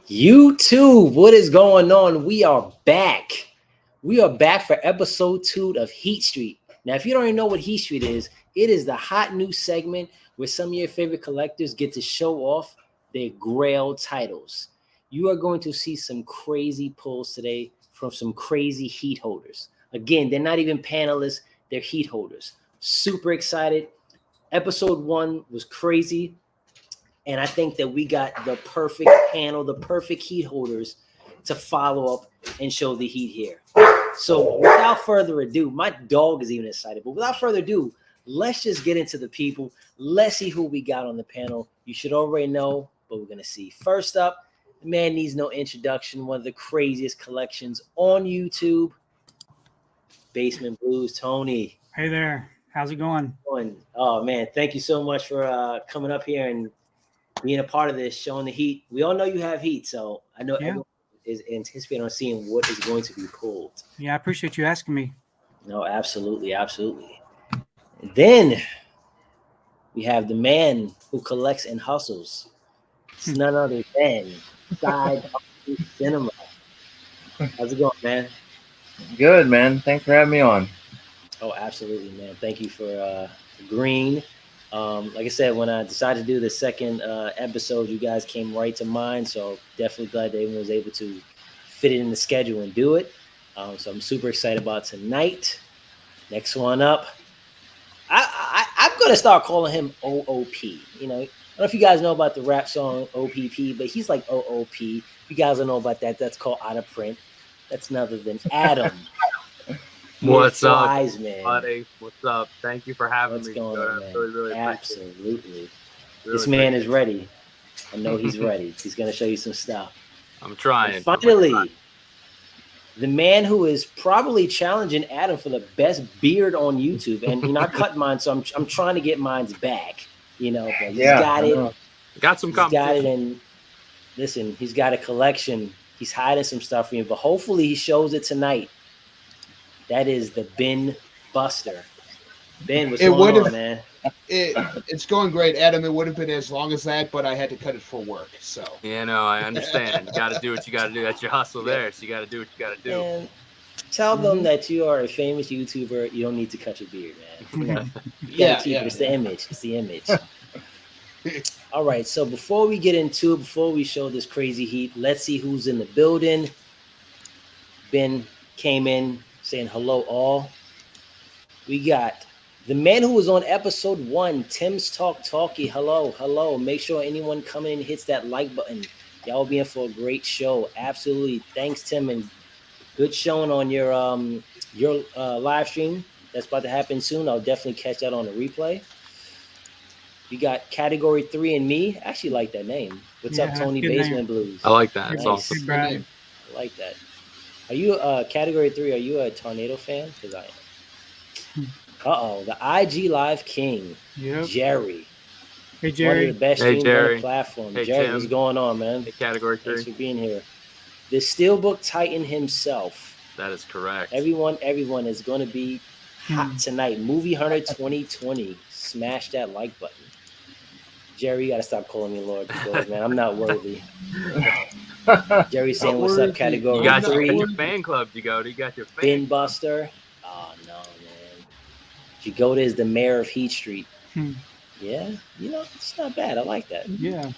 YouTube, what is going on? We are back. We are back for episode 2 of Heat Street. Now, if you don't even know what Heat Street is, it is the hot new segment where some of your favorite collectors get to show off their Grail titles. You are going to see some crazy pulls today from some crazy heat holders. Again, they're not even panelists, they're heat holders. Super excited. Episode 1 was crazy. And I think that we got the perfect panel, the perfect heat holders to follow up and show the heat here. So without further ado, my dog is even excited, but without further ado, let's just get into the people. Let's see who we got on the panel. You should already know, but we're going to see. First up, the man needs no introduction. One of the craziest collections on YouTube. Basement Blues, Tony. Hey there. How's it going? Oh, man, thank you so much for coming up here and being a part of this, showing the heat. We all know you have heat, so I know everyone is anticipating on seeing what is going to be pulled. Yeah, I appreciate you asking me. No, absolutely, absolutely. And then we have the man who collects and hustles. It's none other than Side Cinema. How's it going, man? Good, man. Thanks for having me on. Oh, absolutely, man. Thank you for agreeing. Like I said, when I decided to do the second episode, you guys came right to mind. So definitely glad that everyone was able to fit it in the schedule and do it. So I'm super excited about tonight. Next one up, I'm going to start calling him OOP. You know, I don't know if you guys know about the rap song OPP, but he's like OOP. If you guys don't know about that, that's called Out of Print. That's none other than Adam. What's up, man? buddy? What's up? Thank you for having me. Going on, man? Really Absolutely. This man is ready. I know he's ready. He's going to show you some stuff. I'm trying. And finally, the man who is probably challenging Adam for the best beard on YouTube. And, you know, I cut mine, so I'm trying to get mine's back. You know, but he's got it. Got some competition. He's got it, and listen, he's got a collection. He's hiding some stuff for you, but hopefully he shows it tonight. That is the Bin Buster. Ben, what's going on, man? It's going great, Adam. It would have been as long as that, but I had to cut it for work. So yeah, no, I understand. You got to do what you got to do. That's your hustle there. So you got to do what you got to do. And tell them that you are a famous YouTuber. You don't need to cut your beard, man. It's the image. It's the image. All right. So before we get into it, before we show this crazy heat, let's see who's in the building. Ben came in saying hello all. We got the man who was on episode 1, Tim's Talkie. Hello. Make sure anyone coming in hits that like button. Y'all be in for a great show. Absolutely. Thanks, Tim, and good showing on your live stream. That's about to happen soon. I'll definitely catch that on the replay. We got Category 3 and me. I actually like that name. What's up, Tony? Basement name. Blues. I like that. It's nice. awesome. I like that. Are you Category 3? Are you a Tornado fan? Because I am. The IG Live King, Jerry. Hey, Jerry. One of the best streamers on the platform. Hey, Jerry, Tim. what's going on, man? Hey, Category 3. Thanks for being here. The Steelbook Titan himself. That is correct. Everyone is going to be hot tonight. Movie Hunter 2020. Smash that like button. Jerry, you got to stop calling me Lord, man. I'm not worthy. Jerry saying, what's up, Category 3? You got your fan club to go to. You got your fan Bin Buster. Oh, no, man. Jagoda is the mayor of Heat Street. Yeah, you know, it's not bad. I like that. Yeah.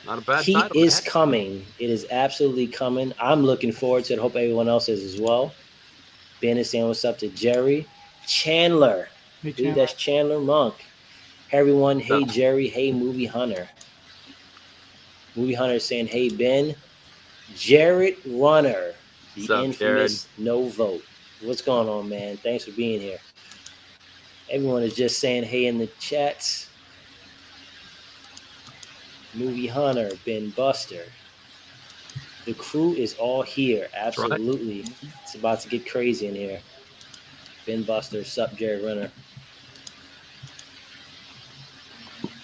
Not a bad Heat title, is coming. It is absolutely coming. I'm looking forward to it. Hope everyone else is as well. Ben is saying what's up to Jerry. Chandler. Hey, Dude, that's Chandler Monk. Hey, everyone. Hey, Jerry. Hey, Movie Hunter. Movie Hunter is saying, hey, Ben. Jared Runner. The infamous Jared? No Vote. What's going on, man? Thanks for being here. Everyone is just saying hey in the chats. Movie Hunter, Ben Buster. The crew is all here. Absolutely. Right. It's about to get crazy in here. Ben Buster, sup, Jared Runner.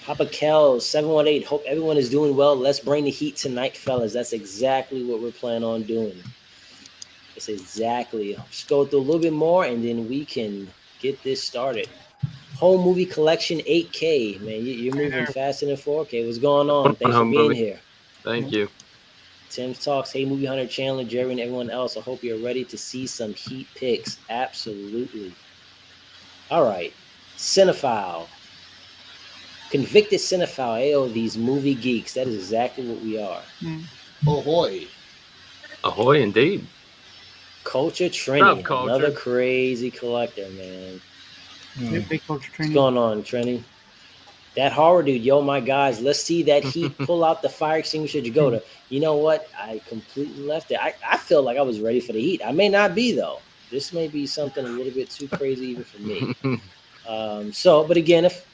Papa Kel, 718. Hope everyone is doing well. Let's bring the heat tonight, fellas. That's exactly what we're planning on doing. That's exactly. Just go through a little bit more, and then we can get this started. Home movie collection 8K. Man, you're moving faster than 4K. What's going on? Thanks for being here. Thank you. Tim talks, hey, Movie Hunter, Chandler, Jerry, and everyone else. I hope you're ready to see some Heat picks. Absolutely. All right. Cinephile. Convicted cinephile. Ayo, these movie geeks. That is exactly what we are. Ahoy. Ahoy, indeed. Culture Trini. Culture? Another crazy collector, man. Big culture What's training. going on, Trini? That horror dude, yo, my guys, let's see that Heat pull out the fire extinguisher to go to. You know what? I completely left it. I feel like I was ready for the Heat. I may not be, though. This may be something a little bit too crazy even for me. But again, if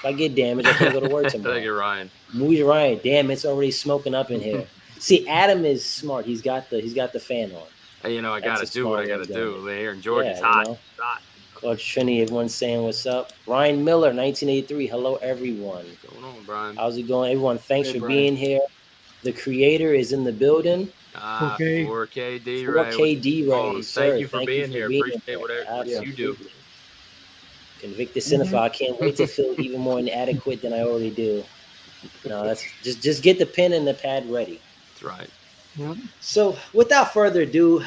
I get damaged, I can go to work tomorrow. Thank you, Ryan. Movie Ryan, damn, it's already smoking up in here. See, Adam is smart. He's got the fan on. Hey, I got That's to a do what I smart got to way of do. doing Here in Georgia, it's Yeah, hot. you know. It's hot. Coach Trini, everyone's saying what's up. Ryan Miller, 1983. Hello, everyone. What's going on, Brian? How's it going, everyone? Thanks Hey, for Brian. being here. The creator is in the building. 4K D-Ray. 4K D-Ray, sir. Thank you for being here. Appreciate whatever you do. Absolutely. Convicted cinephile. I can't wait to feel even more inadequate than I already do. No, that's just get the pen and the pad ready. That's right. Yep. So, without further ado,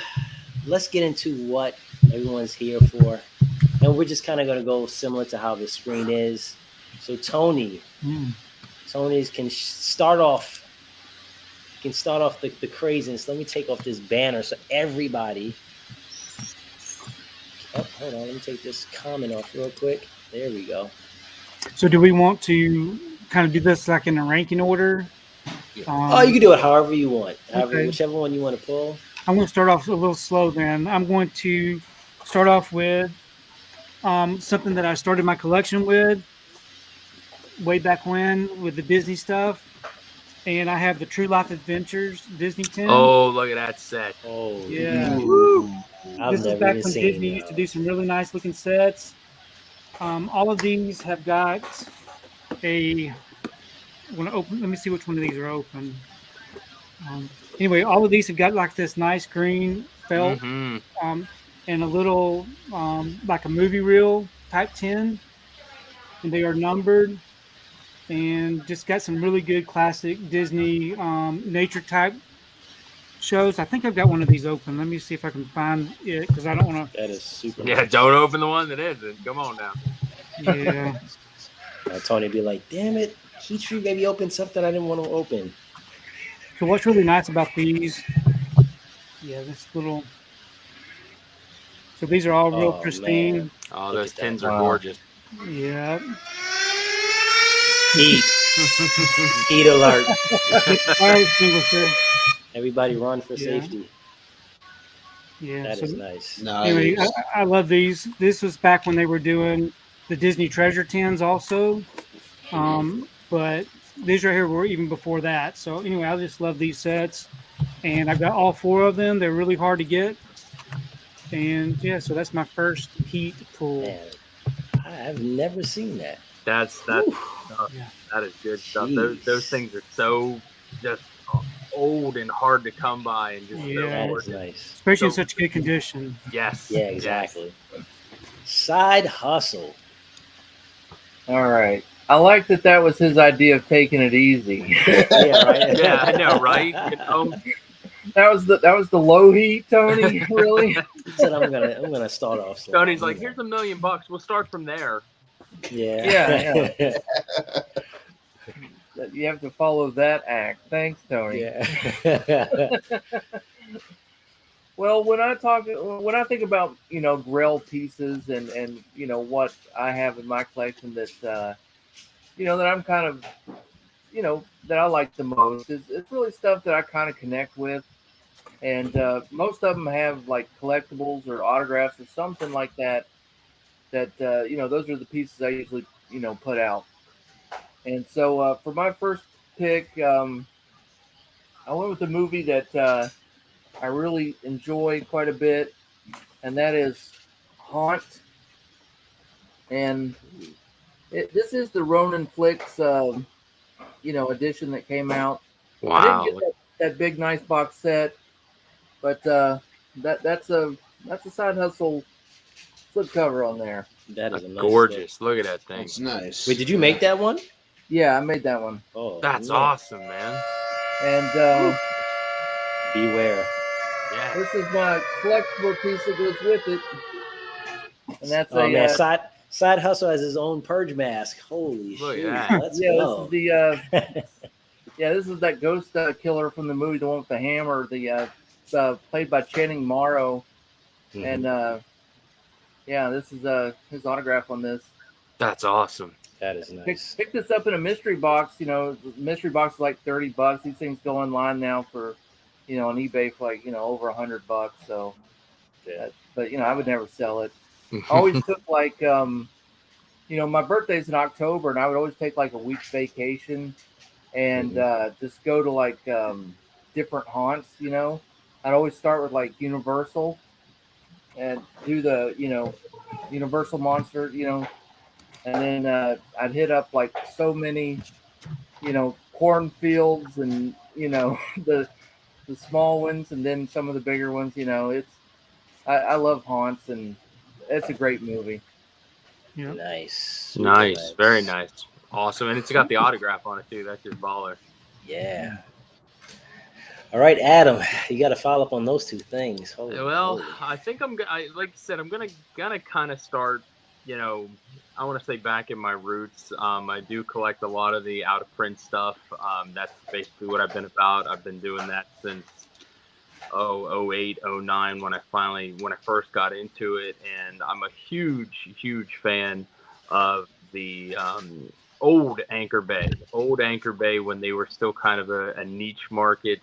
let's get into what everyone's here for. And we're just kind of going to go similar to how the screen is. So, Tony's can start off. Can start off the craziness. Let me take off this banner so everybody. Oh, hold on. Let me take this comment off real quick. There we go. So do we want to kind of do this like in a ranking order? Oh, you can do it however you want. Okay. Whichever one you want to pull. I'm going to start off a little slow then. I'm going to start off with something that I started my collection with way back when with the Disney stuff. And I have the True Life Adventures Disney 10. Oh, look at that set. Oh, Yeah. I've This is never back even when seen Disney used to do some really nice looking sets. All of these have got a. When I open, let me see which one of these are open. Anyway, all of these have got like this nice green felt and a little like a movie reel type tin, and they are numbered and just got some really good classic Disney nature type shows. I think I've got one of these open. Let me see if I can find it because I don't want to. That is super. Yeah, nice. don't open the one that isn't. Come on now. Yeah. Tony be like, damn it, Heat Street maybe opened something I didn't want to open. So what's really nice about these? Yeah, this little. So these are all real Oh, pristine. man. Oh, Look those at that. tins are Wow. gorgeous. Yeah. Heat. Heat alert. Fire extinguisher. Everybody run for Yeah. safety. Yeah. That so is nice. anyway, I love these. This was back when they were doing the Disney Treasure tins also. But these right here were even before that. So anyway, I just love these sets. And I've got all four of them. They're really hard to get. And yeah, so that's my first Heat pull. Man, I've never seen that. That's Whew. Yeah. that is good stuff. Jeez. Those things are so just old and hard to come by, and just Yeah. That so is gorgeous. nice. Especially in So- such good condition. Yes. Yeah, yes. exactly. Side hustle. All right. I like that was his idea of taking it easy. Yeah, right. Yeah, I know, right? That was the low heat, Tony. Really? He said I'm gonna start off slow. Tony's like, here's $1 million. We'll start from there. Yeah. Yeah. You have to follow that act. Thanks, Tony. Yeah. Well, when I think about Grail pieces and what I have in my collection that that I'm kind of that I like the most is it's really stuff that I kind of connect with, and most of them have like collectibles or autographs or something like that. That those are the pieces I usually put out. And so for my first pick, I went with a movie that I really enjoy quite a bit, and that is Haunt. And this is the Ronin Flicks, edition that came out. Wow. I didn't get that big nice box set, but that's a side hustle flip cover on there. That is That's a nice gorgeous. Look at that thing. That's nice. Wait, did you make that one? Yeah, I made that one. Oh, That's yeah. awesome, man. And Beware. Yeah. This is my collectible piece that goes with it, and that's Oh man, Side Hustle has his own purge mask. Holy Look at shit! that. Let's yeah, go. this is this is that ghost killer from the movie, the one with the hammer, played by Channing Morrow, Mhm. and this is his autograph on this. That's awesome. That is nice. Pick this up in a mystery box. The mystery box is like $30. These things go online now for, on eBay for like over $100. So, Yeah. but I would never sell it. I always took like my birthday's in October, and I would always take like a week's vacation and just go to like different haunts. I'd always start with like Universal and do the Universal Monster, and then I'd hit up like so many, cornfields and the small ones, and then some of the bigger ones. I love haunts, and it's a great movie. Yeah. Nice. Nice. Very nice. Awesome. And it's got the autograph on it too. That's just baller. Yeah. All right, Adam, you got to follow up on those two things. Holy moly. I think like I said, I'm gonna kind of start. I want to say back in my roots. I do collect a lot of the out of print stuff. That's basically what I've been about. I've been doing that since 08, 09 when I first got into it, and I'm a huge fan of the old Anchor Bay when they were still kind of a niche market,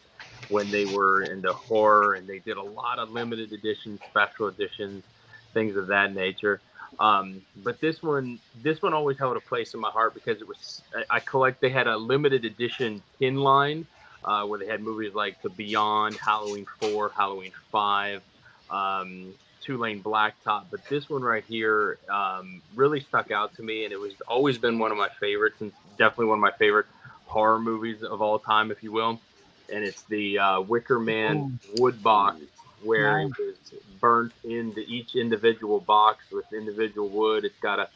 when they were into horror, and they did a lot of limited editions, special editions, things of that nature. But this one always held a place in my heart because they had a limited edition tin line where they had movies like The Beyond, Halloween 4, Halloween 5, Two-Lane Blacktop. But this one right here really stuck out to me, and it was always been one of my favorites, and definitely one of my favorite horror movies of all time, if you will. And it's the Wicker Man Wood Box, where it was burnt into each individual box with individual wood. It's got a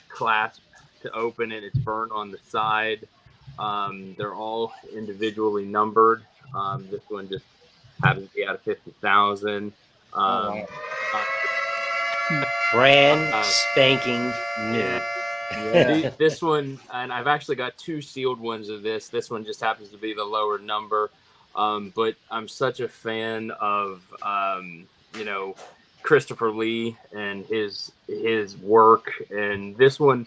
clasp to open it. It's burnt on the side. They're all individually numbered. This one just happens to be out of 50,000. Brand spanking new. Yeah. This one, and I've actually got two sealed ones of this. This one just happens to be the lower number. But I'm such a fan of, Christopher Lee and his work. And this one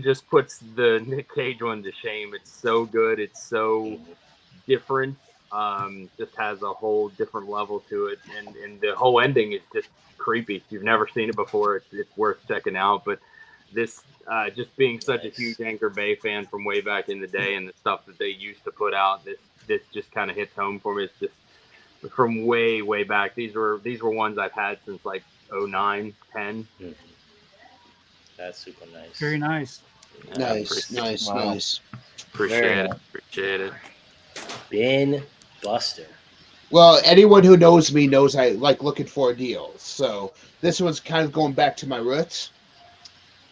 just puts the Nick Cage one to shame. It's so good. It's so different. Just has a whole different level to it. And the whole ending is just creepy. If you've never seen it before, it's worth checking out. But this, just being such a huge Anchor Bay fan from way back in the day and the stuff that they used to put out, this just kind of hits home for me. It's just from way back. These were ones I've had since like 09, 10. Mm-hmm. That's super nice. Very nice. Nice. Appreciate it. Ben Buster. Well, anyone who knows me knows I like looking for deals. So this one's kind of going back to my roots.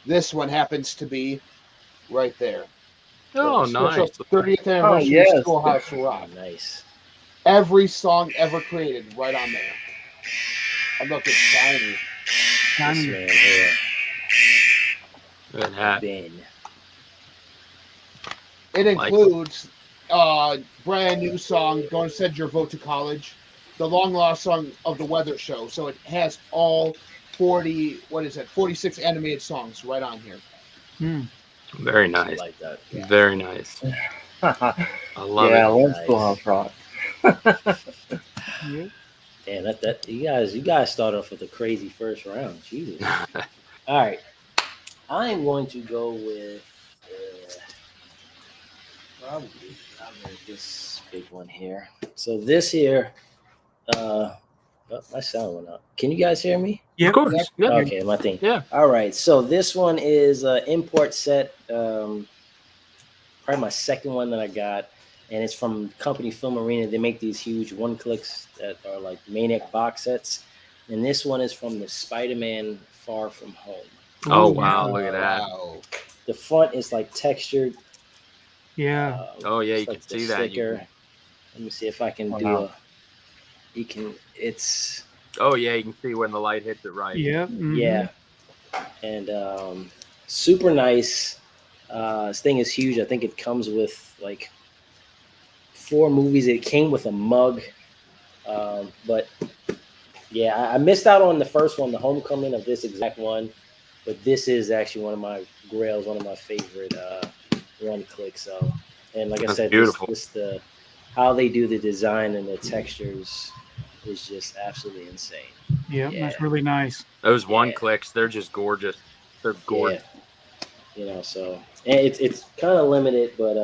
This one happens to be right there. Oh, Special nice. 30th anniversary of Schoolhouse Rock. Nice. Every song ever created right on there. And look, it's shiny. This man here. Good hat. Ben. It includes brand new song, Don't Send Your Vote to College, the long lost song of the Weather Show. So it has all 46 animated songs right on here. Very nice. I like that. Yeah. Very nice. I love it. I love Schoolhouse Rock. Damn, that you guys started off with a crazy first round. Jesus. All right, I'm going to go with probably this big one here. So this here, my sound went up. Can you guys hear me? Yep. Of course. Yeah. Okay, my thing. Yeah. All right. So this one is an import set. Probably my second one that I got, and it's from company Film Arena. They make these huge one-clicks that are like Maniac box sets, and this one is from the Spider-Man Far From Home. Oh wow! Look at that. Wow. The front is like textured. Yeah. Oh yeah, you it's can like the see that. sticker. Let me see if I can do Wow. You can. It's Oh yeah, you can see when the light hits it right. Yeah. Mhm. yeah, and super nice. This thing is huge. I think it comes with like 4 movies. It came with a mug, but yeah, I missed out on the first one, the homecoming of this exact one. But this is actually one of my grails, one of my favorite one clicks. So, and like I That's said, beautiful. this the how they do the design and the textures is just absolutely insane. Yeah, Yeah. that's really nice. Those one Yeah. clicks, they're just gorgeous. They're gorgeous. Yeah, so and it's kind of limited, but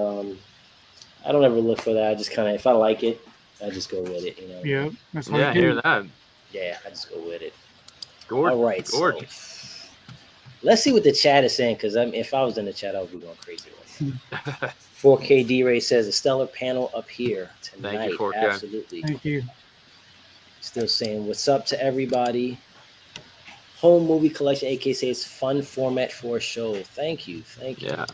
I don't ever look for that. I just kind of if I like it, I just go with it. Yeah, that's what Yeah, I I hear do. that. Yeah, I just go with it. Gorgeous. All right, Gorgeous. so let's see what the chat is saying because if I was in the chat, I would be going crazy. 4K D-Ray says a stellar panel up here tonight. Thank you, 4K. Absolutely. Thank you. Still saying what's up to everybody. Home movie collection, AK says fun format for a show. Thank you. Yeah.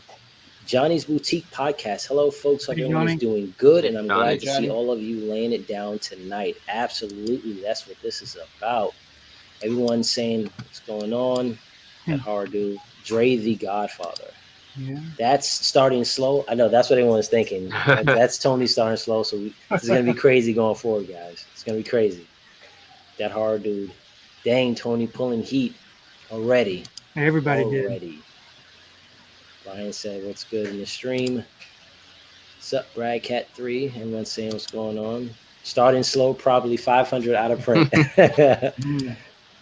Johnny's Boutique Podcast. Hello, folks. Hope Hey, everyone's Johnny. doing good, and I'm Johnny. glad to Johnny. see all of you laying it down tonight. Absolutely, that's what this is about. Everyone's saying what's going on. That hard dude, Dre the Godfather. Yeah. That's starting slow. I know that's what everyone's thinking. That's Tony starting slow, so this is gonna be crazy going forward, guys. It's gonna be crazy. That hard dude. Dang, Tony pulling heat already. Everybody did. Already. Ryan said, "What's good in the stream?" What's up, Brad Cat 3? Everyone's saying what's going on. Starting slow, probably 500 out of print. Mm,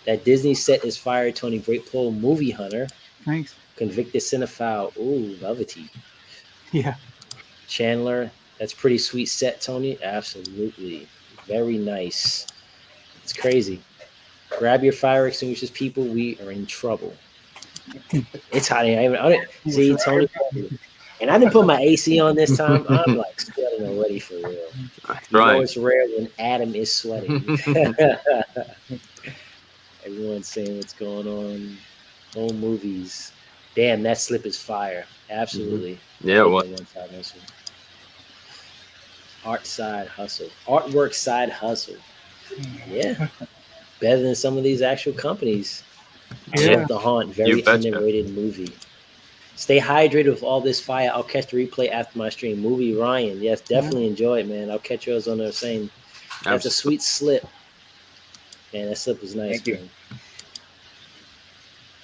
That Disney set is fire. Tony, great pull. Movie Hunter, thanks. convicted cinephile. Ooh, Velvety. Yeah. Chandler, that's pretty sweet set, Tony. Absolutely, very nice. It's crazy. Grab your fire extinguishers, people. We are in trouble. It's hot in here. I didn't see Tony, and I didn't put my AC on this time. I'm like sweating already for real. That's You know right. it's rare when Adam is sweating. Everyone's saying what's going on. Home movies. Damn, that slip is fire. Absolutely. Yeah, Like well, that one side hustle. Art side hustle. Artwork side hustle. Yeah. Better than some of these actual companies. I Yeah. love The Haunt. Very You betcha. underrated movie. Stay hydrated with all this fire. I'll catch the replay after my stream. Movie Ryan. Yes, definitely enjoy it, man. I'll catch yours on the same. That's a sweet slip. Man, that slip was nice, Thank you. man.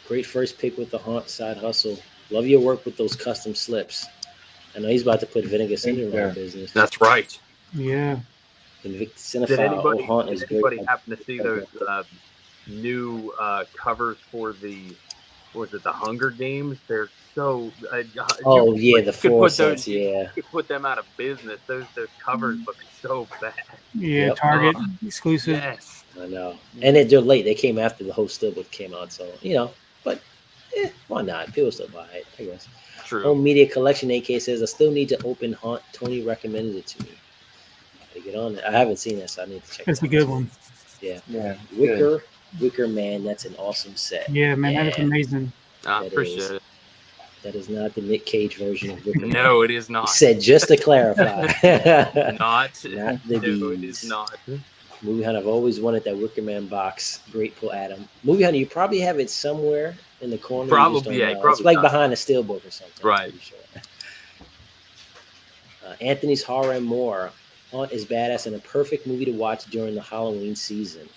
Great first pick with The Haunt side hustle. Love your work with those custom slips. I know he's about to put Vinegar Syndrome in you. business. That's right. Yeah. Convicted Did cinephile. Haunt is anybody great. happen to see those new covers for the Hunger Games? They're so. Oh yeah, you the could 4 put sets. those- You Yeah. could put them out of business. Those covers look so bad. Yeah. Yep. Target exclusive. Yes. I know. And they're late. They came after the whole Steelbook came out, so but why not? People still buy it, I guess. True. Home Media Collection AK says I still need to open Haunt. Tony recommended it to me. Gotta get on it. I haven't seen it, so I need to check That's it a out. good one. Yeah. Yeah. Good. Wicker Man, that's an awesome set. Yeah, man, that is Yeah. amazing. I That appreciate is. it. That is not the Nick Cage version of Wicker Man. No, it is He not. said just to clarify. Not. Not the No, it bees. is not. Movie Hunter, I've always wanted that Wicker Man box. Great pull, Adam. Movie Hunter, you probably have it somewhere in the corner. You just Probably, don't yeah, know. probably It's like not. behind a Steelbook or something. I'm Right. pretty sure. Anthony's Horror and More. Haunt is badass and a perfect movie to watch during the Halloween season.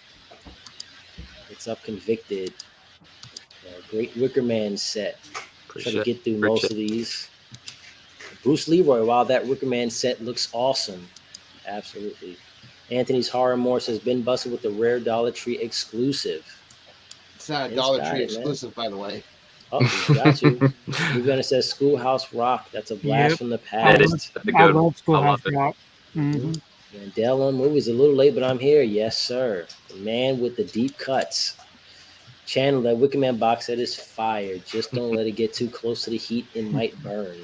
It's up Convicted. Great Wicker Man set. Try to Appreciate get through most of these. Bruce Leroy, wow, that Wicker Man set looks awesome. Absolutely. Anthony's Horror and More says been busted with the rare Dollar Tree exclusive. It's not a It's Dollar got Tree it, man. exclusive, by the way. Oh, we got you. Movie Hunter says Schoolhouse Rock. That's a blast Yep. from the That past. is that's a I good one. love Schoolhouse I love it. Rock. Mm-hmm. Mandel on movies a little late, but I'm here. Yes, sir. The man with the deep cuts. Channel that Wicker Man box set is fire. Just don't let it get too close to the heat. It might burn.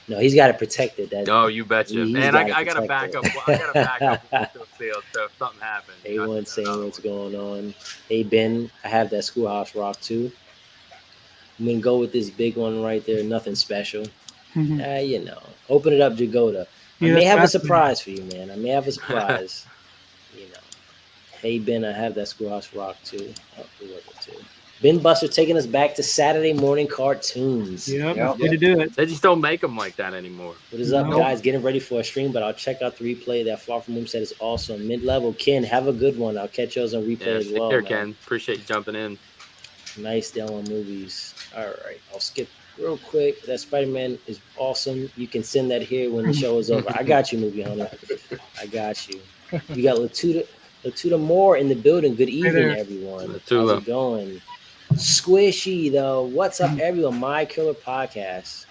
No, he's got to protect it. That Oh, you betcha. He's Man, gotta I got to protect back it. up. I got to back up with still sealed. So if something happens, everyone's saying what's going on. Hey Ben, I have that Schoolhouse Rock too. I'm gonna go with this big one right there. Nothing special. Mm-hmm. Open it up, Jagoda. I Yeah, may that's have a fascinating. surprise for you, man. I may have a surprise. Hey Ben, I have that Schoolhouse Rock too. Oh, we love it too. Ben Buster taking us back to Saturday morning cartoons. Yep, Yep. way to do it. They just don't make them like that anymore. What is up, Nope. guys? Getting ready for a stream, but I'll check out the replay. That Far From Home set is awesome. Mid-level, Ken, have a good one. I'll catch yours on replay Yeah, as take well. care, Man. Ken. Appreciate you jumping in. Nice down on movies. All right, I'll skip real quick. That Spider-Man is awesome. You can send that here when the show is over. I got you, movie hunter. I got you. You got Latuda Moore in the building. Good evening, there. everyone. Latula. How's it going? Squishy though. What's up, everyone? My Killer Podcast.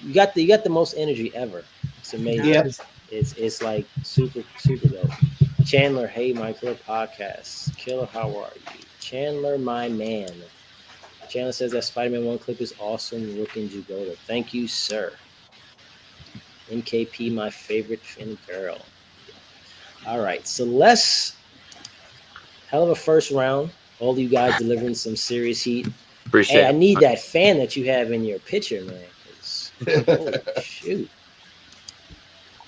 You got the most energy ever. It's amazing. Yep. It's like super dope. Chandler, hey, My Killer Podcast. Killer, how are you? Chandler, my man. Chandler says that Spider-Man 1 clip is awesome. Looking Jugoda. Thank you, sir. NKP, my favorite Finn girl. All right, so let's hell of a first round. All of you guys delivering some serious heat. Appreciate Hey, I it. need that fan that you have in your picture, man. Holy shoot.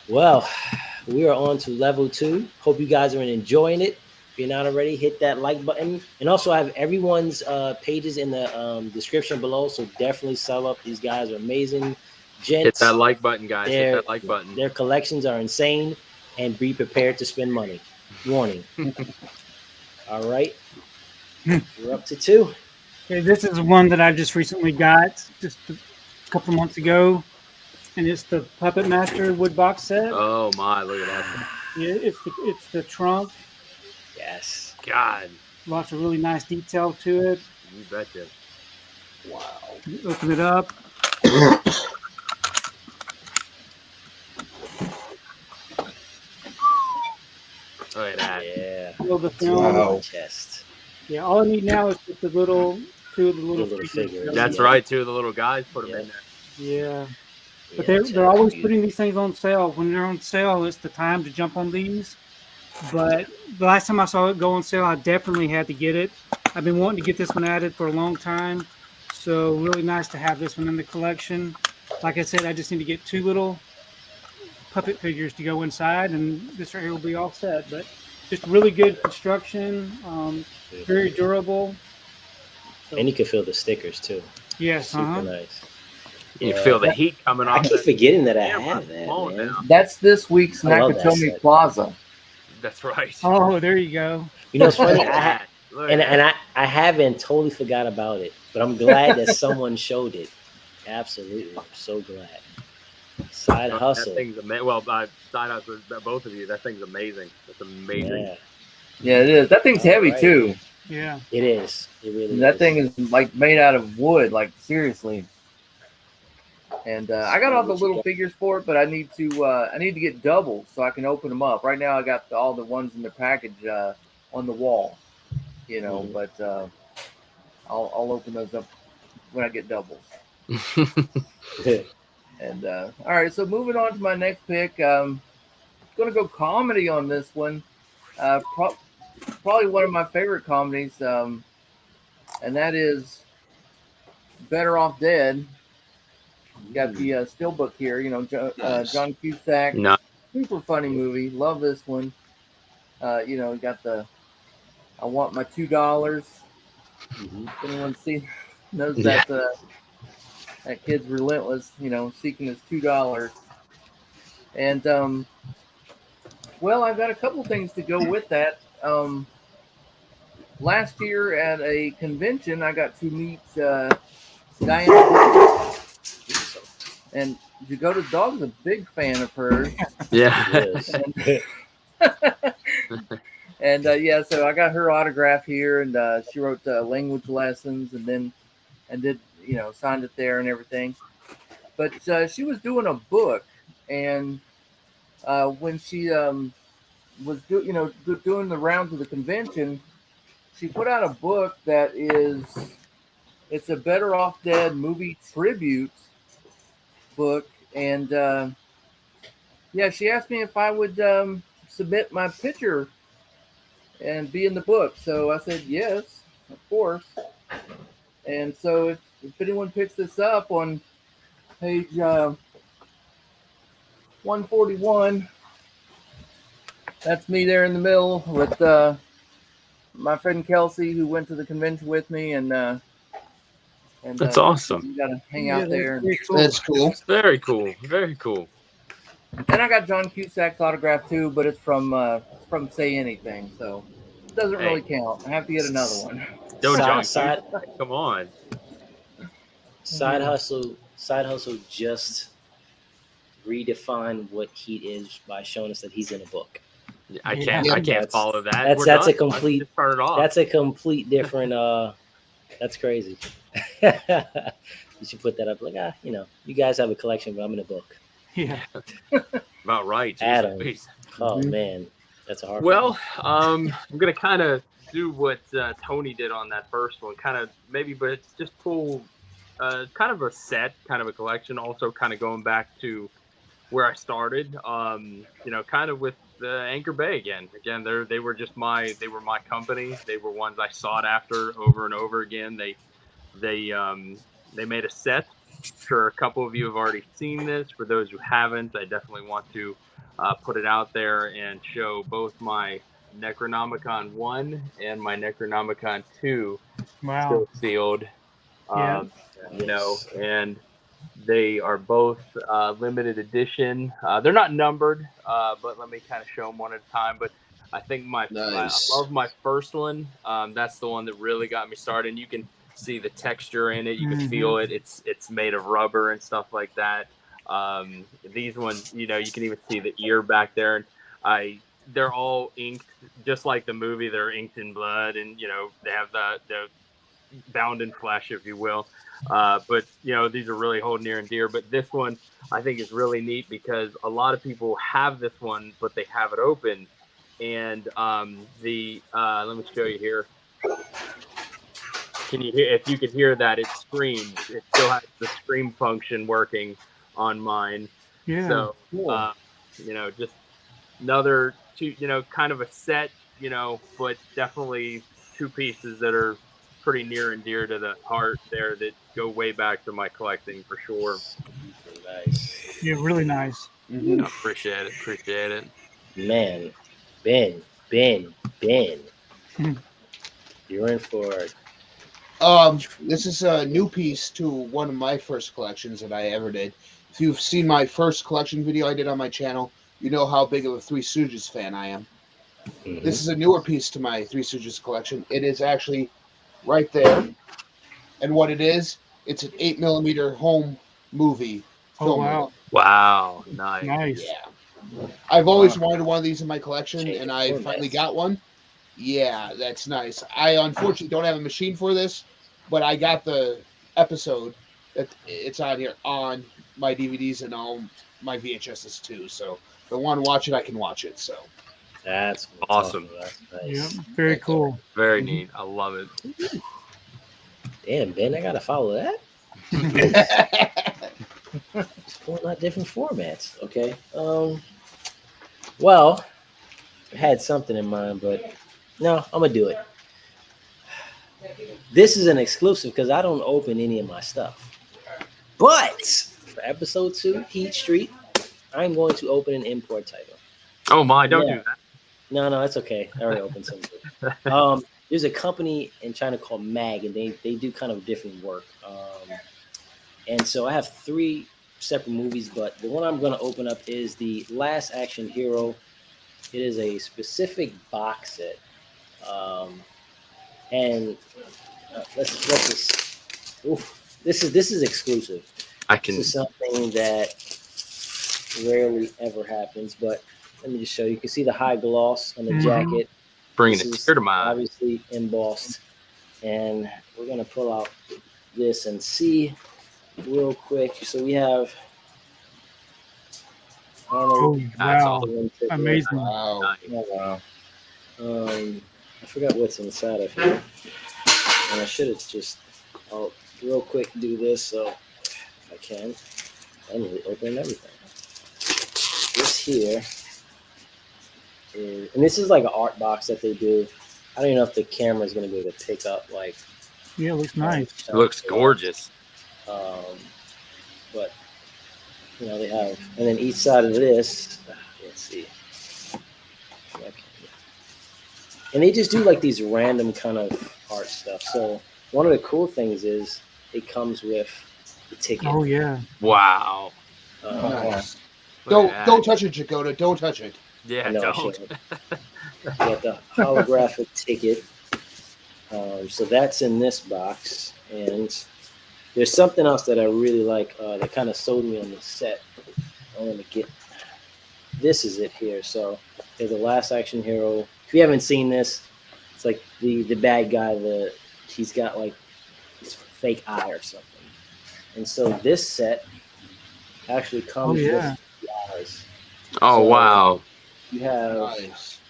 Well, we are on to level 2. Hope you guys are enjoying it. If you're not already, hit that like button. And also, I have everyone's pages in the description below, so definitely sub up. These guys are amazing. Gents, Hit that like button, guys. Hit that like button. their collections are insane, and be prepared to spend money. Warning. All right. We're up to 2. Okay, this is one that I just recently got just a couple months ago, and it's the Puppet Master Wood Box set. Oh my, look at that. Yeah, it's the trunk. Yes. God, Lots of really nice detail to it. you betcha. Wow. You open it up. Look at that. Yeah. Feel the film. Wow. Chest. Yeah, all I need now is just the little two of the little, The little figures. figures. That's Yeah. right, too. The little guys put them Yeah. in there. Yeah, but Yeah, they're always check. putting these things on sale. When they're on sale, it's the time to jump on these. But the last time I saw it go on sale, I definitely had to get it. I've been wanting to get this one added for a long time, so really nice to have this one in the collection. Like I said, I just need to get 2 little puppet figures to go inside, and this right here will be all set. But just really good construction, very durable. So, And you can feel the stickers too. yes, Super nice. You Yeah. feel the heat coming I off. keep that forgetting that I camera. have that, Come on man. now. That's this week's I love that Nakatomi set. Plaza. That's right. Oh, there you go. You know, it's funny. Look at that. Look at And that. I haven't totally forgot about it, but I'm glad that someone showed it. Absolutely, I'm so glad. Side That hustle. thing's amazing. Well, side hustle, both of you. That thing's amazing. That's amazing. Yeah, Yeah, it is. That thing's heavy Alright. too. Yeah. it is. It really That is. thing is like made out of wood, like seriously. And I got all the little figures for it, but I need to get doubles so I can open them up. Right now, I got all the ones in the package on the wall, you know. Mhm. But I'll open those up when I get doubles. And all right, so moving on to my next pick, going to go comedy on this one. Probably one of my favorite comedies, and that is Better Off Dead. Got the Steelbook here, you know, John Cusack. No. Super funny movie. Love this one. You know, got the I Want My $2. Mhm. If anyone knows Yeah. that kid's relentless, you know, seeking his $2. And well, I've got a couple things to go with that. Last year at a convention, I got to meet Diana, and Jagoda's dog's a big fan of hers. Yeah. It is. And yeah, so I got her autograph here, and she wrote language lessons, and did, you know, signed it there and everything. But she was doing a book, and when she was doing the rounds of the convention, she put out a book that it's a Better Off Dead movie tribute book, and yeah, she asked me if I would submit my picture and be in the book. So I said yes, of course. And so if anyone picks this up on page 141, That's me there in the middle with my friend Kelsey, who went to the convention with me, and That's awesome. We got to hang Yeah, out there. that's very cool. That's cool. Very cool. Very cool. And I got John Cusack's autograph too, but it's from Say Anything, so it doesn't really count. I have to get another one. Yo, John, Side come on. hustle just redefined what Heat is by showing us that he's in a book. I can't That's- follow that. that's- We're that's a done. complete- Let's just start it off. That's a complete different that's crazy. You should put that up like, you guys have a collection, but I'm in a book. Yeah. about right. Adam. Jeez. Oh Mhm. man, that's a hard one. Well, I'm gonna kind of do what Tony did on that first one, kind of maybe, but it's just pull kind of a set, kind of a collection. Also, kind of going back to where I started. Kind of with Anchor Bay again. Again, they were my company. They were ones I sought after over and over again. They made a set. Sure, a couple of you have already seen this. For those who haven't, I definitely want to put it out there and show both my Necronomicon 1 and my Necronomicon 2 Wow. still sealed. Yeah. And they are both limited edition. They're not numbered, but let me kind of show them one at a time. But I think I love my first one. That's the one that really got me started. And you can see the texture in it. You can feel it. It's made of rubber and stuff like that. These ones, you can even see the ear back there. And they're all inked, just like the movie. They're inked in blood, and they have the bound in flesh, if you will. But these are really hold near and dear. But this one I think is really neat because a lot of people have this one, but they have it open. And let me show you here. Can you hear? If you could hear that, it screams. It still has the scream function working on mine. Yeah. So Cool. just another two. Kind of a set. But definitely two pieces that are pretty near and dear to the heart there that go way back to my collecting for sure. Nice. Yeah, really nice. Mhm. Appreciate it. Man, Ben. You're in for it. This is a new piece to one of my first collections that I ever did. If you've seen my first collection video I did on my channel, you know how big of a Three Stooges fan I am. This is a newer piece to my Three Stooges collection. It is actually right there. And what it is, it's an 8mm home movie Oh, film. wow. Wow, nice. Nice. Yeah. I've always wanted one of these in my collection, Change and the I format. finally got one. Yeah, that's nice. I unfortunately don't have a machine for this, but I got the episode that it's on here on my DVDs and all my VHSs too. So if I want to watch it, I can watch it. So That's Awesome. That's Yeah. nice. Very cool. Very neat. I love it. Damn, Ben, I gotta follow that. Just pulling out different formats. Okay. Well, I had something in mind, but no, I'm gonna do it. This is an exclusive because I don't open any of my stuff. But for episode 2, Heat Street, I'm going to open an import title. Oh my, don't Yeah. do that. No, it's okay. I already opened something. There's a company in China called MAG, and they do kind of different work. And so I have 3 separate movies, but the one I'm going to open up is the Last Action Hero. It is a specific box set, and let's just. Oof, this is exclusive. I can. This is something that rarely ever happens, but let me just show you. You can see the high gloss on the Mhm. jacket. Bringing This a is tear to my eye. obviously embossed, and we're gonna pull out this and see real quick. So we have Arnold. Oh, That's wow. awesome. Amazing. wow. Nice. Oh, wow. I forgot what's inside of here, and I should have just. I'll real quick do this so if I can. I'm really opening everything. This here is, and this is like an art box that they do. I don't even know if the camera is going to be able to pick up like. Yeah, it looks nice. It looks gorgeous. But they have, and then each side of this. Let's see. And they just do like these random kind of art stuff. So one of the cool things is it comes with the ticket. Oh yeah. Wow. Nice. Look at Don't that. touch it, Jacoda. Don't touch it. Yeah, I know I don't. shouldn't. You got the holographic ticket. So that's in this box. And there's something else that I really like that kind of sold me on the set. I want to get this is it here. So there's the Last Action Hero. If you haven't seen this, it's like the bad guy. He's got like this fake eye or something. And so this set actually comes with the eyes. Oh, So wow. You have. Nice.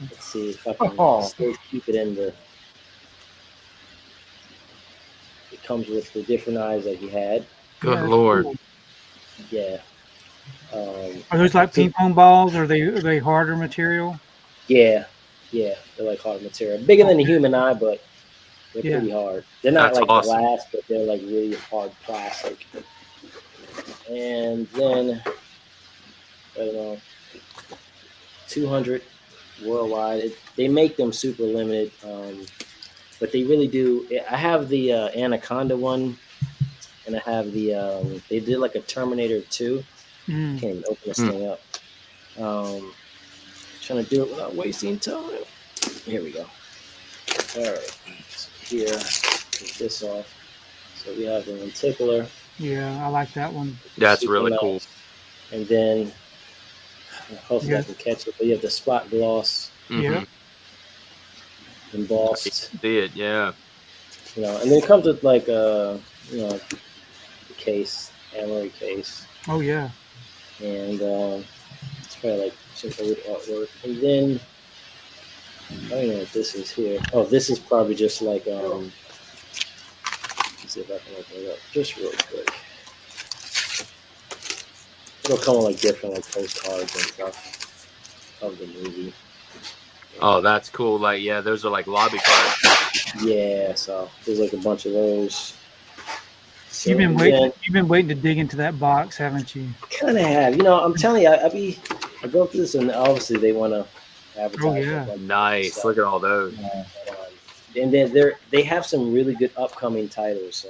Let's see if I can still keep it in the. It comes with the different eyes that he had. Good Yeah, Lord. cool. Yeah. Are those like ping pong balls? Are they harder material? Yeah. They're like hard material. Bigger than the human eye, but they're pretty hard. They're not That's like awesome. glass, but they're like really hard plastic. And then, I don't know, 200 worldwide. They make them super limited, but they really do. I have the Anaconda one, and I have the. They did like a Terminator 2. Mm. Can't even open this thing up. Trying to do it without wasting time. Here we go. All right. So here, take this off. So we have the lenticular. Yeah, I like that one. That's Super really nice. cool. And then, hopefully I can catch it. But you have the spot gloss Yeah. embossed. See it, yeah. And then it comes with like the case, Amory case, Oh yeah. and it's probably like some old artwork. And then I don't know what this is here. Oh, this is probably just like let's see if I can open it up just real quick. It'll come with like different like postcards and stuff of the movie. Oh, that's cool. Like, yeah, those are like lobby cards. Yeah, so there's like a bunch of those. So, You've been waiting to dig into that box, haven't you? Kind of have. I'm telling you, I go through this, and obviously they want to advertise. Oh, yeah. like, Nice. stuff. Look at all those. And then they have some really good upcoming titles.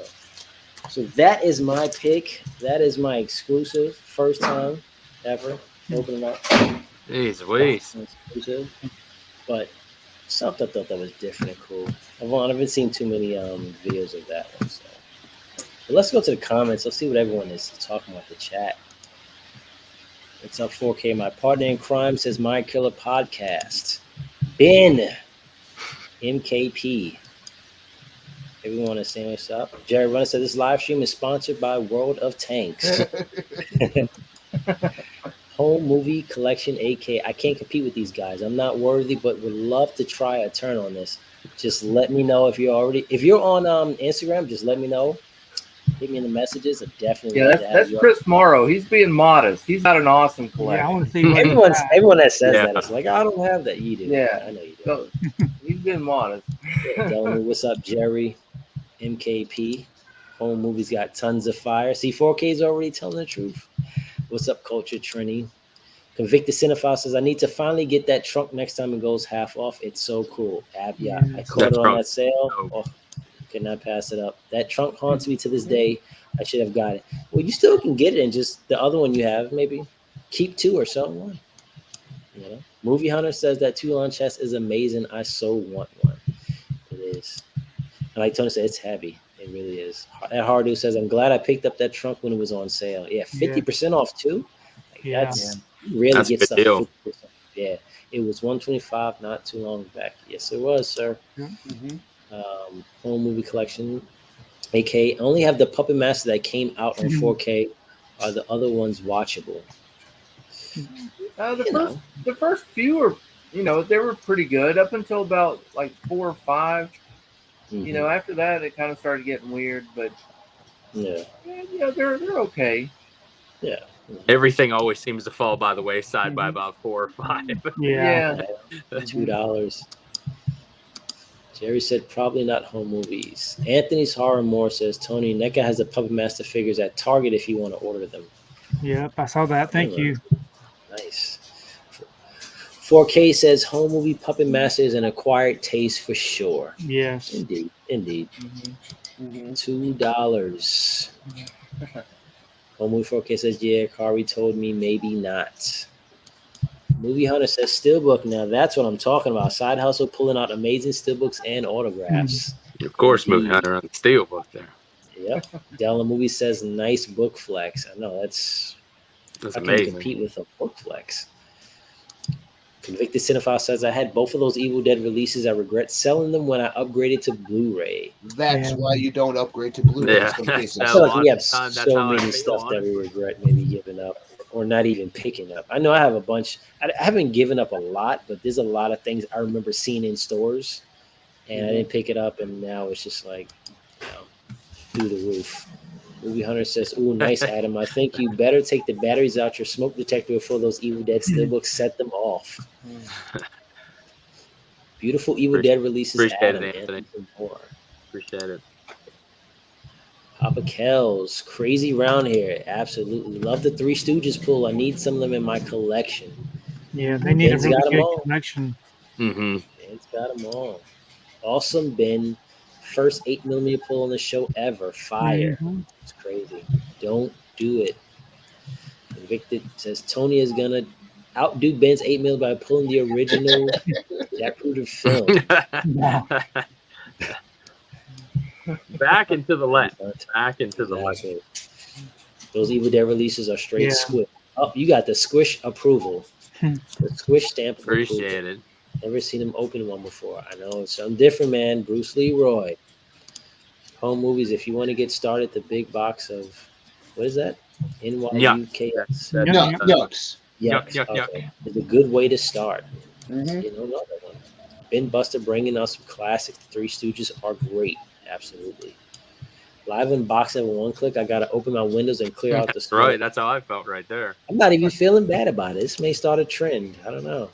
So that is my pick. That is my exclusive. First time ever opening up. Jeez Louise. Exclusive. But something I thought that was different and cool. I haven't seen too many videos of that one. So. But let's go to the comments. Let's see what everyone is talking about the chat. What's up, 4K? My partner in crime says Mind Killer Podcast. Ben, MKP. Everyone is saying what's up. Jerry Runner said this live stream is sponsored by World of Tanks. Home Movie Collection, AK. I can't compete with these guys. I'm not worthy, but would love to try a turn on this. Just let me know if you're on Instagram. Just let me know. Hit me in the messages. I definitely. Yeah, that's Chris Morrow. He's being modest. He's got an awesome collection. Yeah, I want to see everyone that says Yeah. that is like, I don't have that. You do. Yeah. I know you do. So, he's being modest. Yeah, Delany, what's up, Jerry? MKP. Home Movies got tons of fire. See, 4K's already telling the truth. What's up, Culture Trini? Convicted Cinephile says, I need to finally get that trunk next time it goes half off. It's so cool. Yeah, I caught it on that sale. Oh, could not pass it up. That trunk haunts me to this day. I should have got it. Well, you still can get it, and just the other one you have, maybe keep two or sell one. Movie Hunter says that 2-on chest is amazing. I so want one. It is. And like Tony said, it's heavy. It really is. That Hardu says, I'm glad I picked up that trunk when it was on sale. Yeah, 50% off too. That's really that's gets a good deal. 50%. Yeah, it was $125 not too long back. Yes, it was, sir. Mm-hmm. Home Movie Collection. AK only have the Puppet Master that came out on 4K. Are the other ones watchable? The first few were, they were pretty good up until about like 4 or 5. Mm-hmm. After that it kind of started getting weird, but yeah, they're okay. Yeah. Everything always seems to fall by the wayside by about 4 or 5. Yeah. $2. Jerry said probably not Home Movies. Anthony's Horror More says Tony NECA has the Puppet Master figures at Target if you want to order them. Yep, I saw that. Thank you. Nice. 4K says home movie Puppet Master is an acquired taste for sure. Yes. Indeed. Mhm. $2. Home movie 4K says, yeah, Kari told me maybe not. Movie Hunter says Steelbook. Now that's what I'm talking about. Side hustle pulling out amazing Steelbooks and autographs. Of course, Movie Indeed. Hunter on the Steelbook there. Yep. Della Movie says nice book flex. I know that's That's I can amazing. compete with a book flex. Convicted Cinephile says I had both of those Evil Dead releases. I regret selling them when I upgraded to Blu-ray. That's Yeah. why you don't upgrade to Blu-ray. Yeah, in some cases. I A feel like lot we of have the time, that's so how I many feel, stuff that we honestly. regret maybe giving up or not even picking up. I know I have a bunch. I haven't given up a lot, but there's a lot of things I remember seeing in stores, and I didn't pick it up, and now it's just like, you know, through the roof. Movie Hunter says, "Ooh, nice, Adam. I think you better take the batteries out your smoke detector before those Evil Dead Steelbooks set them off." Beautiful Evil Dead releases, Appreciate Adam. it, Anthony. More. Appreciate it. Papa Kells, crazy round here. Absolutely. Love the Three Stooges pull. I need some of them in my collection. Yeah, they need Ben's a got really 'em good all. connection. Mm-hmm. Ben's got them all. Awesome, Ben. First 8mm pull on the show ever. Fire. Mhm. It's crazy. Don't do it. Convicted says Tony is going to outdo Ben's 8mm by pulling the original Zapruder film. Yeah. Back into the left. Back into the left. Exactly. Those Evil Dead releases are straight Yeah. squish. Oh, you got the squish approval. The squish stamp of approval. Appreciate it. Never seen him open one before. I know it's something different, man. Bruce Leroy. Home movies. If you want to get started, the big box of what is that? NYUKS. That's, Yuck, No, yuck. yucks. Yuck, yuck, yuck. Okay. It's a good way to start. Mhm. You know another one. Ben Buster bringing us some classics. The Three Stooges are great. Absolutely. Live unboxing with one click. I gotta open my windows and clear out the That's smoke. right. That's how I felt right there. I'm not even feeling bad about it. This may start a trend. I don't know.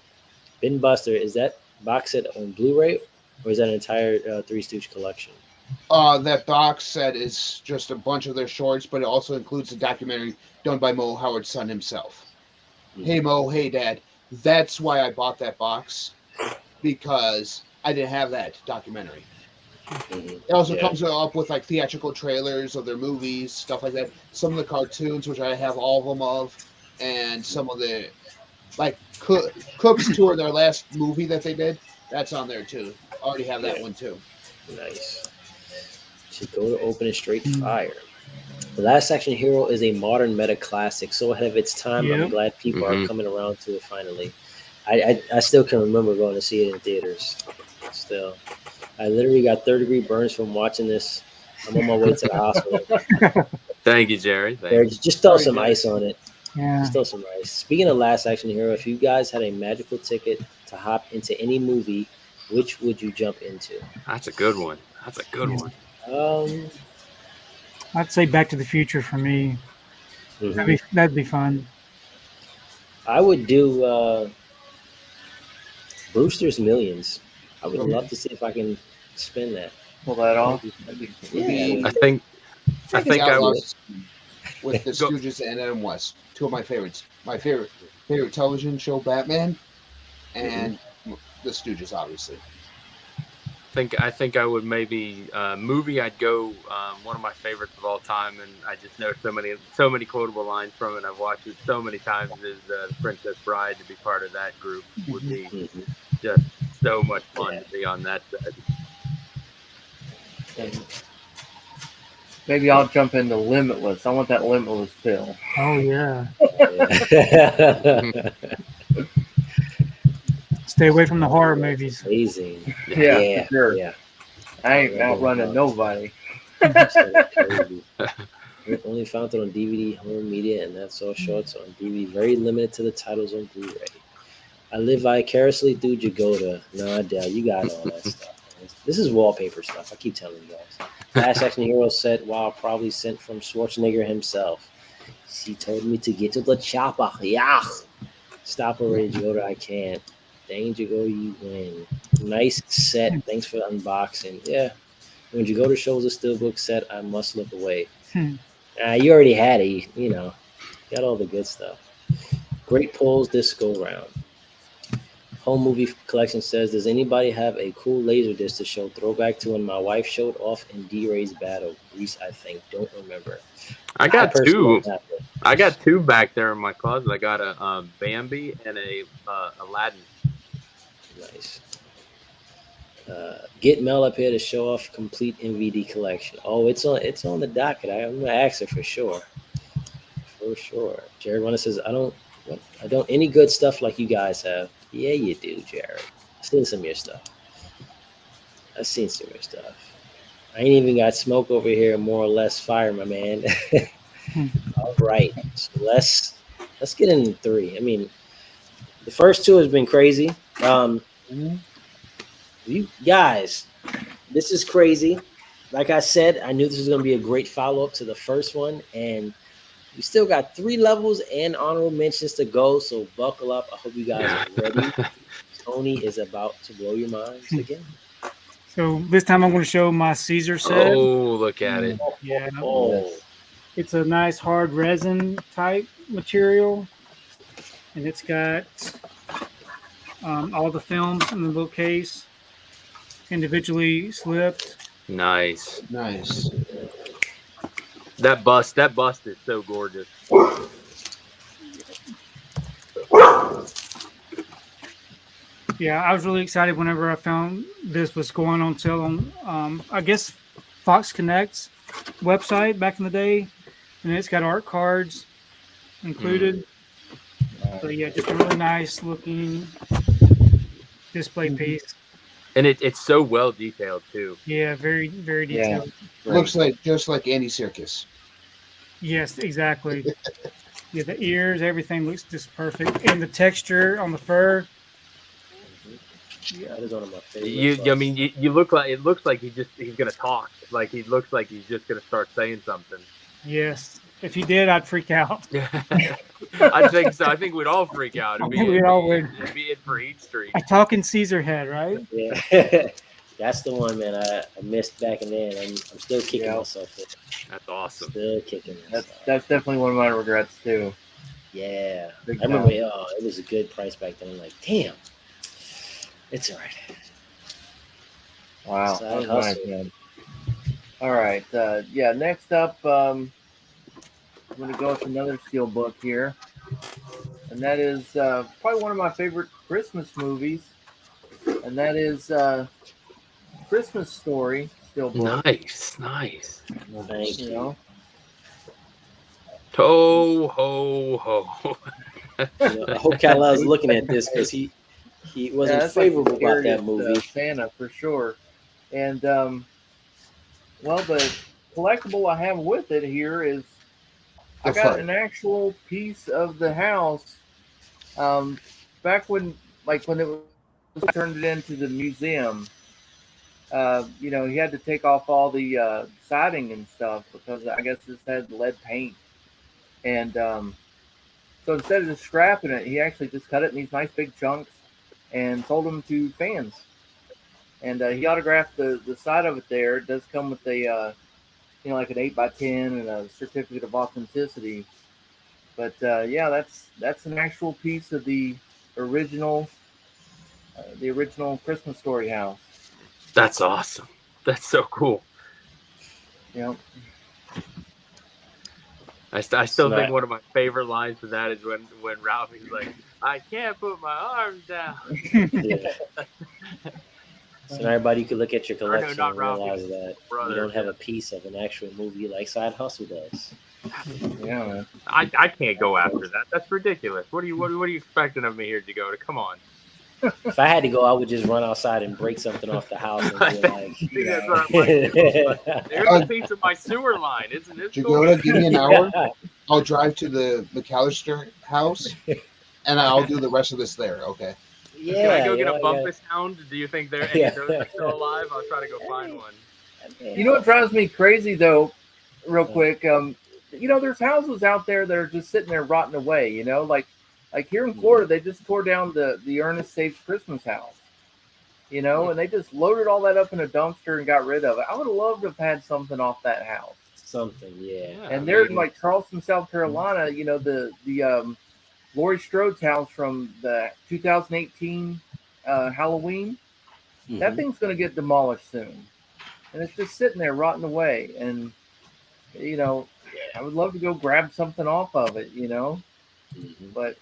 Ben Buster, is that box set on Blu-ray or is that an entire Three Stooge collection? That box set is just a bunch of their shorts, but it also includes a documentary done by Mo Howard's son himself. Hey Mo, hey Dad. That's why I bought that box, because I didn't have that documentary. Mhm. It also Yeah. comes up with like theatrical trailers of their movies, stuff like that. Some of the cartoons, which I have all of them of, and some of the like Cook's tour, their last movie that they did, that's on there too. I already have that one too. Nice. Should go to open and straight fire. The Last Action Hero is a modern meta classic, so ahead of its time. Yep. I'm glad people are Mhm. coming around to it finally. I still can remember going to see it in theaters. Still, I literally got third-degree burns from watching this. I'm on my way to the hospital. Thank you, Jerry. Thank There, you. just throw Sorry, some Jerry. ice on it. Yeah. Just throw some ice. Speaking of Last Action Hero, if you guys had a magical ticket to hop into any movie, which would you jump into? That's a good one. That's a good one. I'd say Back to the Future for me. That'd be fun. I would do Brewster's Millions. I would Okay. love to see if I can spin that. Pull that off. Yeah, I think The I would. Outlaws with the Go. Stooges and Adam West. Two of my favorites. My favorite television show, Batman, and the Stooges, obviously. I think I would maybe movie. I'd go one of my favorites of all time, and I just know so many quotable lines from it. I've watched it so many times. Is The Princess Bride. To be part of that group would be just so much fun to be on that set. Maybe I'll jump into Limitless. I want that Limitless pill. Oh yeah. Stay away from the horror movies. Amazing. Yeah, for sure. Yeah. I ain't outrunning nobody. Crazy. Only found it on DVD, home media, and that's all shorts on DVD. Very limited to the titles on Blu-ray. I live vicariously through Jagoda. No, I doubt you got all that stuff. This is wallpaper stuff. I keep telling you guys. Last Action Hero set, wow, probably sent from Schwarzenegger himself. He told me to get to the chopper. Yeah. Stop already, Jagoda. I can't. Dang, Jagoda, you win. Nice set. Thanks for the unboxing. Yeah. When Jagoda shows a Steelbook set, I must look away. You already had it. You know, got all the good stuff. Great pulls this go round. Home Movie Collection says, does anybody have a cool Laserdisc to show? Throwback to when my wife showed off in D-Ray's battle. Reese, I think. Don't remember. I got personally two. don't have it. I got two back there in my closet. I got a Bambi and a Aladdin. Nice. Get Mel up here to show off complete MVD collection. Oh, it's on the docket. I'm gonna ask her for sure. For sure. Jared Runner says, I don't any good stuff like you guys have. Yeah, you do, Jared. I've seen some of your stuff. I ain't even got smoke over here, more or less fire, my man. All right. So let's get into 3. I mean, the first 2 has been crazy. You guys, this is crazy. Like I said, I knew this was going to be a great follow-up to the first one, and we still got 3 levels and honorable mentions to go, so buckle up. I hope you guys are ready. Tony is about to blow your minds again. So this time I'm going to show my Caesar set. Oh, look at it. Yeah. Oh, It's a nice hard resin type material, and it's got all the films in the little case, individually slipped. Nice. That bust is so gorgeous. Yeah, I was really excited whenever I found this was going on sale on, I guess, Fox Connect's website back in the day, and it's got art cards included. So yeah, just a really nice looking display piece. And it's so well detailed too. Yeah, very, very detailed. Looks like just like Andy Serkis. Yes, exactly. Yeah, the ears, everything looks just perfect, and the texture on the fur. that is one of my favorites. I mean, you look like it looks like he's gonna talk. Like he looks like he's just gonna start saying something. Yes, if he did, I'd freak out. I think so. I think we'd all freak out. It'd be it for Heat Street. A talking Caesar head, right? Yeah. That's the one, man. I missed back in then. I'm still kicking myself with it. That's awesome. Still kicking myself. That's definitely one of my regrets too. Yeah. Big I remember time. it was a good price back then. I'm like, damn. It's all right. Wow, Side that was hustle. nice, man. All right, next up, I'm going to go with another Steelbook here, and that is probably one of my favorite Christmas movies, and that is Christmas Story Steelbook. Nice. Thank You you. know, Ho ho ho. I hope Kala's looking at this because he wasn't that's like favorable the about that scariest, movie. Santa for sure, and well, the collectible I have with it here is I got an actual piece of the house. Back when it was turned it into the museum, he had to take off all the siding and stuff because I guess this had lead paint. And so instead of just scrapping it, he actually just cut it in these nice big chunks and sold them to fans. And he autographed the side of it there. It does come with a like an 8x10 and a certificate of authenticity. But that's an actual piece of the original Christmas Story house. That's awesome. That's so cool. Yeah. I still think one of my favorite lines for that is when Ralphie's like, I can't put my arms down. Yeah. So now everybody could look at your collection not and realize Ralphie, that brother. you don't have a piece of an actual movie like Side Hustle does. Yeah, man. I can't go after that. That's ridiculous. What are you expecting of me here to go to? Come on. If I had to go, I would just run outside and break something off the house and be like, See, that's what I'm like, there's a piece of my sewer line, isn't it? Jagoda, give me an hour. I'll drive to the McAllister house, and I'll do the rest of this there. Okay. yeah. Can I go get yeah, a Bumpus hound? Do you think any of those are still alive? I'll try to go find one. You know what drives me crazy though, real quick? There's houses out there that are just sitting there rotting away. Like here in Florida, they just tore down the Ernest Saves Christmas house. And they just loaded all that up in a dumpster and got rid of it. I would have loved to have had something off that house. Something, yeah. And they're in like Charleston, South Carolina. The Laurie Strode's house from the 2018 Halloween. That Mhm. thing's going to get demolished soon, and it's just sitting there rotting away. And you know, I would love to go grab something off of it, Mhm. but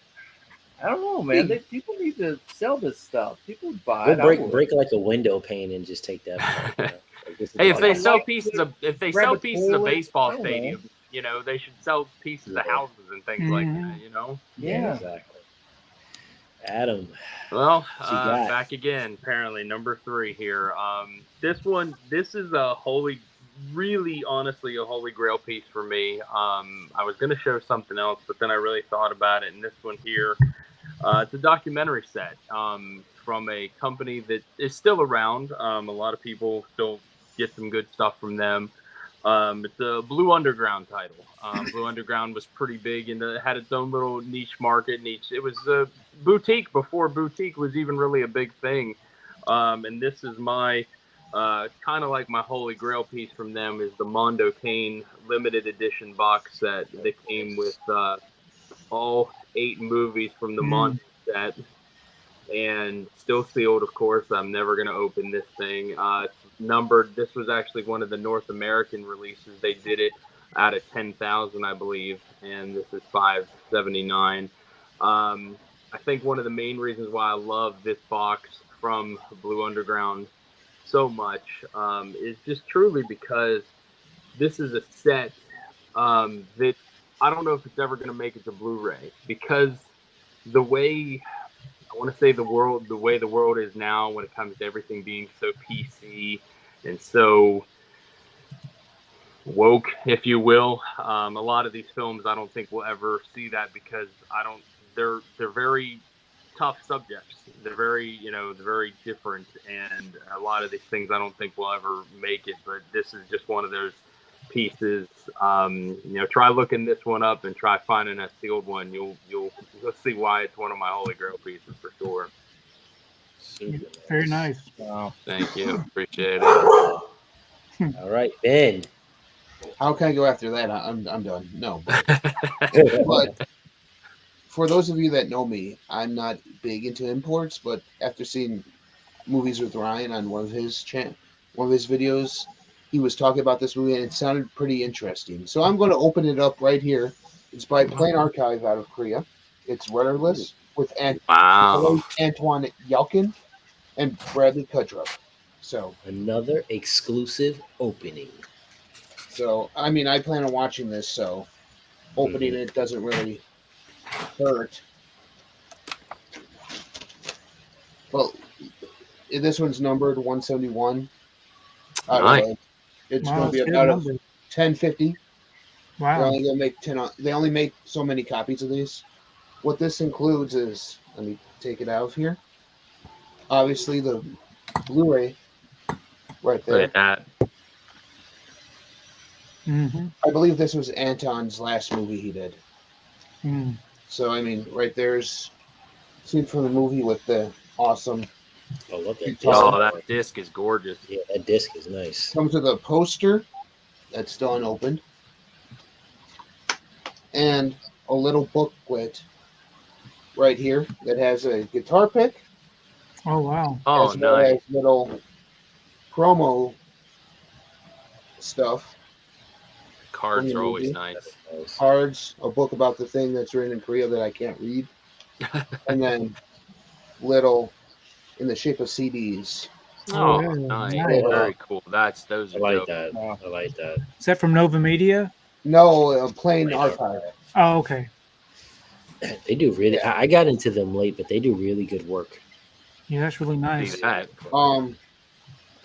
I don't know, man. People need to sell this stuff. People would buy Go it. I would. break like a window pane and just take that apart. Like, this is Hey, if the they Like, thing. sell like, pieces of grab a toilet. baseball I don't know. stadiums, they should sell pieces of Yeah. houses and things like Mhm. that. Yeah. Exactly. Adam, Well, what you got? back again. Apparently, number 3 here. This is really honestly a holy grail piece for me. I was gonna show something else, but then I really thought about it, and this one here, it's a documentary set from a company that is still around. A lot of people still get some good stuff from them. It's a Blue Underground title. Blue Underground was pretty big and it had its own little niche market. It was a boutique before boutique was even really a big thing. And this is my kind of like my holy grail piece from them is the Mondo Kane limited edition box set that came with all 8 movies from the Mondo set. And still sealed, of course. I'm never going to open this thing. It's numbered. This was actually one of the North American releases. They did it out of 10,000, I believe, and this is 579. I think one of the main reasons why I love this box from Blue Underground so much is just truly because this is a set that I don't know if it's ever going to make it to Blu-ray because the way I want to say the way the world is now when it comes to everything being so PC and so woke, if you will. A lot of these films, I don't think we'll ever see that because they're very tough subjects. They're they're very different, and a lot of these things I don't think we'll ever make it. But this is just one of those pieces. Try looking this one up and try finding a sealed one. You'll see why it's one of my holy grail pieces for sure. Very nice. Wow. Thank you, appreciate it. All right, Ben. How can I go after that? I'm done. No, but for those of you that know me, I'm not big into imports. But after seeing Movies with Ryan on one of his videos, he was talking about this movie and it sounded pretty interesting. So I'm going to open it up right here. It's by Plain Archive out of Korea. It's rudderless with Wow. Antoine Yelkin and Bradley Kudrup. So Another exclusive opening. So, I mean, I plan on watching this, so opening it doesn't really hurt. Well, this one's numbered 171. Nice. It's Wow, going to be it's good about number. 1050. Wow. They only make so many copies of these. What this includes is, let me take it out of here. Obviously, the Blu-ray right there. Look at that. Mm-hmm. I believe this was Anton's last movie he did. Mm. So, I mean, right there's a scene from the movie with the awesome. Oh, look at Oh, that disc is gorgeous. Yeah, that disc is nice. Comes with a poster that's still unopened. And a little booklet right here that has a guitar pick. Oh, wow. Oh, as well nice. as little promo stuff. Cards are always movie. nice. Cards, a book about the thing that's written in Korea that I can't read. And then little in the shape of CDs. Oh, yeah, nice. nice. Very cool. Those I are like dope. that. Wow. I like that. Is that from Nova Media? No, a plain archive. Oh, okay. They do really. I got into them late, but they do really good work. Yeah, that's really nice. See that?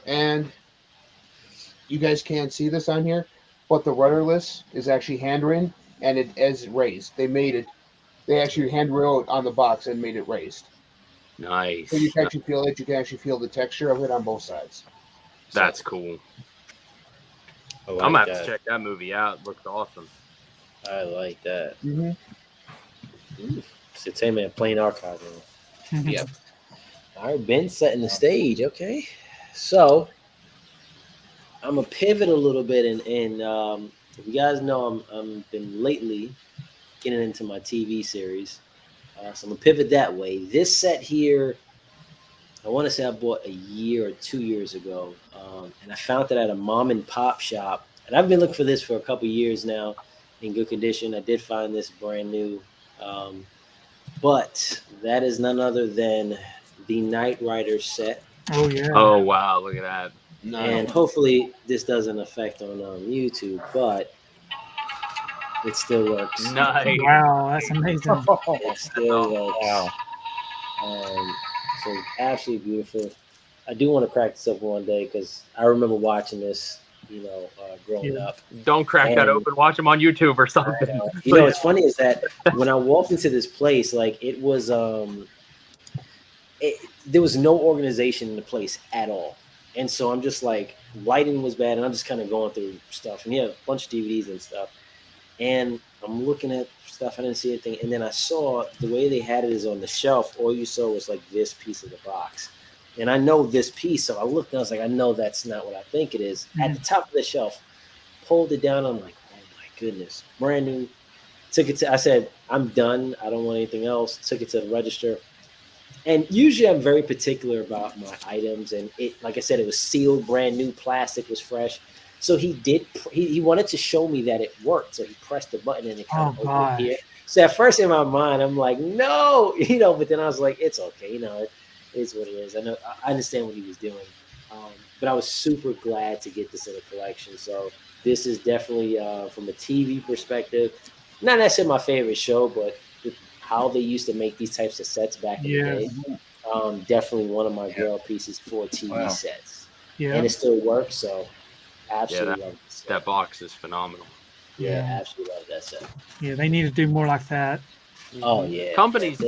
And you guys can't see this on here, but the rudderless is actually handwritten and it is raised. They made it. They actually hand wrote on the box and made it raised. Nice. So you can actually feel it. You can actually feel the texture of it on both sides. So, That's cool. I like I'm gonna have that. to check that movie out. It looks awesome. I like that. mhm. Entertainment Plain Archive. Man. Yep. All right, Ben setting the stage. Okay, so I'm gonna pivot a little bit, and if you guys know, I'm been lately getting into my TV series, so I'm gonna pivot that way. This set here I want to say I bought a year or 2 years ago, and I found it at a mom and pop shop. And I've been looking for this for a couple years now, in good condition. I did find this brand new, um, but that is none other than the Knight Rider set. Oh yeah. Oh wow, look at that. And hopefully this doesn't affect on YouTube, but it still works. Nice. Wow, that's amazing. It still works. Wow. So absolutely beautiful. I do want to crack this up one day because I remember watching this, growing up. Don't crack that And- open. Watch them on YouTube or something. What's funny is that when I walked into this place, like it was, there was no organization in the place at all. And so I'm just like, lighting was bad, and I'm just kind of going through stuff. And he had a bunch of DVDs and stuff. And I'm looking at stuff, I didn't see anything. And then I saw the way they had it is on the shelf. All you saw was like this piece of the box. And I know this piece. So I looked and I was like, I know that's not what I think it is. At the top of the shelf, pulled it down. I'm like, oh my goodness, brand new. I said, I'm done. I don't want anything else. Took it to the register. And usually I'm very particular about my items. And it, like I said, it was sealed, brand new, plastic was fresh. So he wanted to show me that it worked. So he pressed the button and it kind of opened here. So at first in my mind, I'm like, no, but then I was like, it's okay. It is what it is. I understand what he was doing. But I was super glad to get this in a collection. So this is definitely from a TV perspective, not necessarily my favorite show, but how they used to make these types of sets back in the day. Definitely one of my Grail pieces for TV sets. Yeah. And it still works. So absolutely love this set. That box is phenomenal. Yeah, absolutely love that set. Yeah, they need to do more like that. Oh yeah. Companies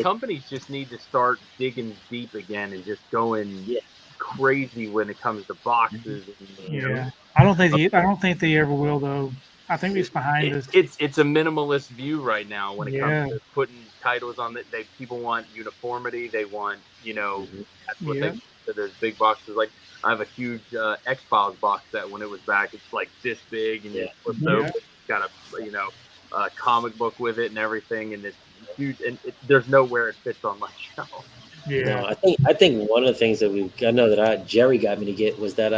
just need to start digging deep again and just going crazy when it comes to boxes. And, I don't think they ever will though. I think it's behind us. It's a minimalist view right now when it comes to putting titles on it. People want uniformity. They want that's what they. So there's big boxes. Like I have a huge X-Files box set. When it was back, it's like this big and it's flipped open. It's got a comic book with it and everything, and it's huge. And there's nowhere it fits on my shelf. Yeah, no, I think one of the things that Jerry got me to get was that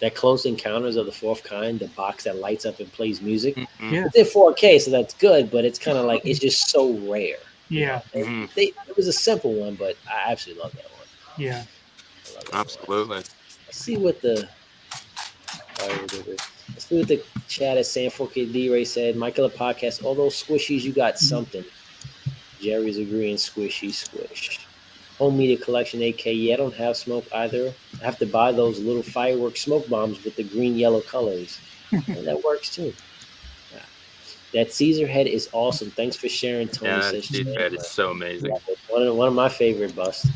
that Close Encounters of the Fourth Kind, the box that lights up and plays music. Mm-hmm. Yeah, it's in 4K, so that's good, but it's kind of like it's just so rare. Yeah, it was a simple one, but I absolutely love that one. Yeah, absolutely. Let's see what the chat is saying. 4K D-Ray said, My Killer Podcast, all those squishies, you got something. Jerry's agreeing, squishy, squish. Home Media Collection, AK. I don't have smoke either. I have to buy those little firework smoke bombs with the green, yellow colors. And that works too. Yeah. That Caesar head is awesome. Thanks for sharing, Tony. Yeah, that Caesar head is so amazing. One of my favorite busts.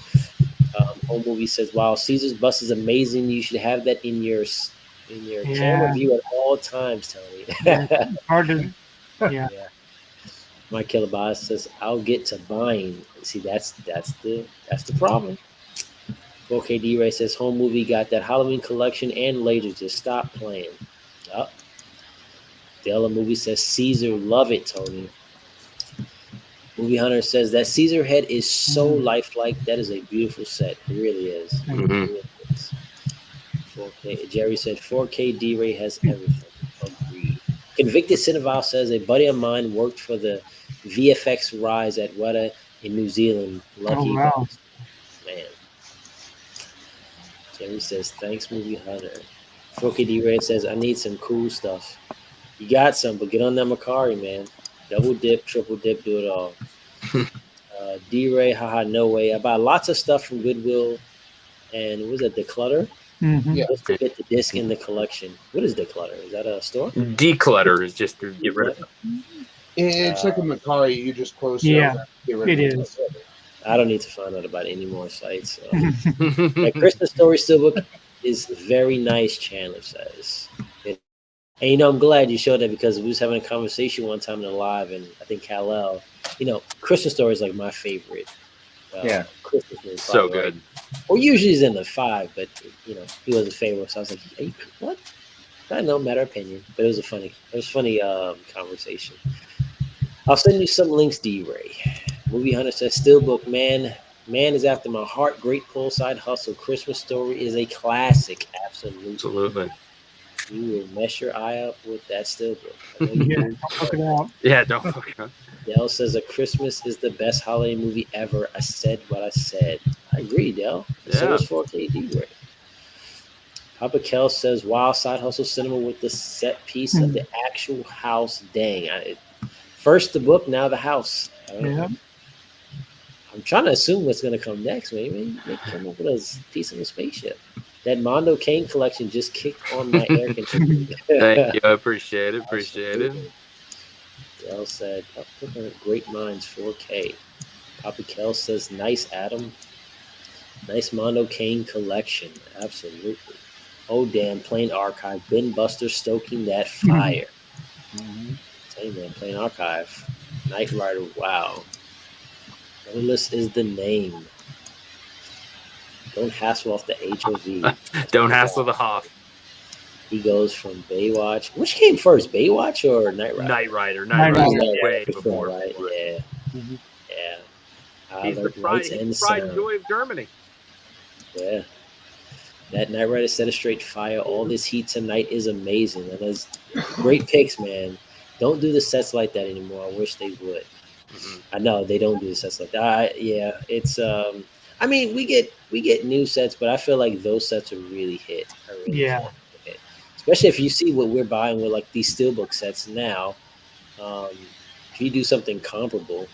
Home Movie says, wow, Caesar's bust is amazing. You should have that in your camera view at all times, Tony. Hard to, yeah. My Killer Boss says, I'll get to buying. See, that's the problem. 4K D-Ray says, Home Movie got that Halloween collection and lasers. Just stop playing. Oh. Della Movie says, Caesar, love it, Tony. Movie Hunter says, that Caesar head is so lifelike. That is a beautiful set. It really is. Mm-hmm. It really is. 4K. Jerry said, 4K D-Ray has everything. Agreed. Convicted Cineval says, a buddy of mine worked for the VFX Rise at Weta in New Zealand. Lucky man. Jerry says, thanks, Movie Hunter. 4K D-Ray says, I need some cool stuff. You got some, but get on that Macari, man. Double dip, triple dip, do it all. D-Ray, haha, no way. I buy lots of stuff from Goodwill. And was it Declutter? Mm-hmm. Yeah. Just to get the disc in the collection. What is Declutter? Is that a store? Declutter is just to get rid of it. It's like a Macari. You just close it. Yeah, out, get rid it of is. I don't need to find out about any more sites. So. That Christmas Story Steelbook is very nice, Chandler says. And, I'm glad you showed that because we was having a conversation one time in the live, and I think Kal-El, Christmas Story is like my favorite. Christmas movie. So good. Well, usually he's in the 5, but, he was a favorite. So I was like, what? I know, matter of opinion, but it was funny conversation. I'll send you some links, D-Ray. Movie Hunter says, Steelbook, man, Man is After My Heart. Great poolside hustle. Christmas Story is a classic. Absolutely. Absolutely. You will mess your eye up with that Steelbook. I know you Yeah, do. don't look it out. Yeah, don't fuck up. Dell says A Christmas is the best holiday movie ever. I said what I said. I agree, Dell. So Yeah. is 4K D-Ray. Papa Kel says, wow, side hustle cinema with the set piece of the actual house. Dang. First the book, now the house. I don't know. Yeah. I'm trying to assume what's going to come next. Maybe they come up with a piece of a spaceship. That Mondo Kane collection just kicked on my air conditioner. Thank you. I appreciate it. Appreciate it. Dell said, Great Minds 4K. Papa Kel says, nice, Adam. Nice Mondo Kane collection. Absolutely. Oh, damn. Plain Archive. Ben Buster stoking that fire. Tell you, man. Plain Archive. Knight Rider. Wow. Odorless is the name. Don't hassle off the HOV. Don't hassle the Hoff. He goes from Baywatch. Which came first, Baywatch or Knight Rider? Knight Rider. Knight Knight Rider. Rider. Way Yeah, before. right? Yeah. Mhm. Yeah. He's the Like pride, lights he's and the pride and sound. joy of Germany. Yeah. That Knight Rider set a straight fire. All this heat tonight is amazing. And that's great picks, man. Don't do the sets like that anymore. I wish they would. I know they don't do the sets like that. Yeah, it's I mean, we get new sets, but I feel like those sets are really hit. I really Yeah. feel like they hit. Especially if you see what we're buying with like these Steelbook sets now. If you do something comparable,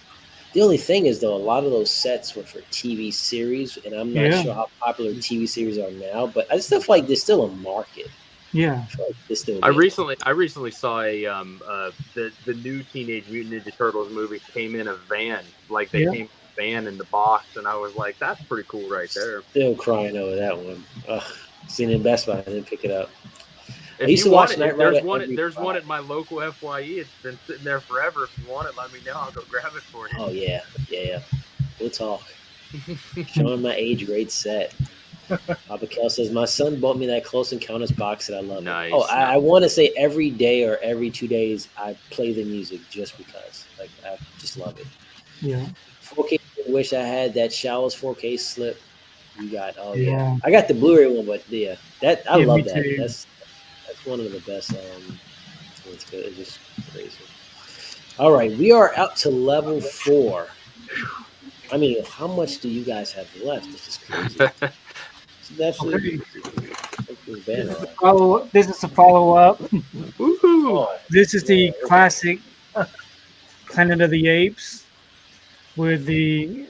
the only thing is though, a lot of those sets were for TV series, and I'm not Yeah. sure how popular TV series are now. But I still feel like there's still a market. Yeah. I feel like there's still. I recently saw the new Teenage Mutant Ninja Turtles movie came in a van, like they Yeah. came in a van in the box, and I was like, that's pretty cool right there. Still crying over that one. Ugh, seen it in Best Buy, I didn't pick it up. If used you to watch want it, Knight there's Rider one. every There's one Friday. at my local FYE. It's been sitting there forever. If you want it, let me know. I'll go grab it for you. Oh yeah. We'll talk. Showing my age grade set. Papa Kel says my son bought me that Close Encounters box that I love. Nice. Oh, I want to say every day or every 2 days I play the music just because. Like I just love it. Yeah. 4K. Wish I had that Showers 4K slip. You got Yeah. I got the Bluray one, but yeah, that I Yeah, love me that. too. That's one of the best. It's good. It's just crazy. All right, we are up to level 4. I mean, how much do you guys have left? This is crazy. This is absolutely This is a follow up. Woohoo! This is the classic Planet of the Apes with the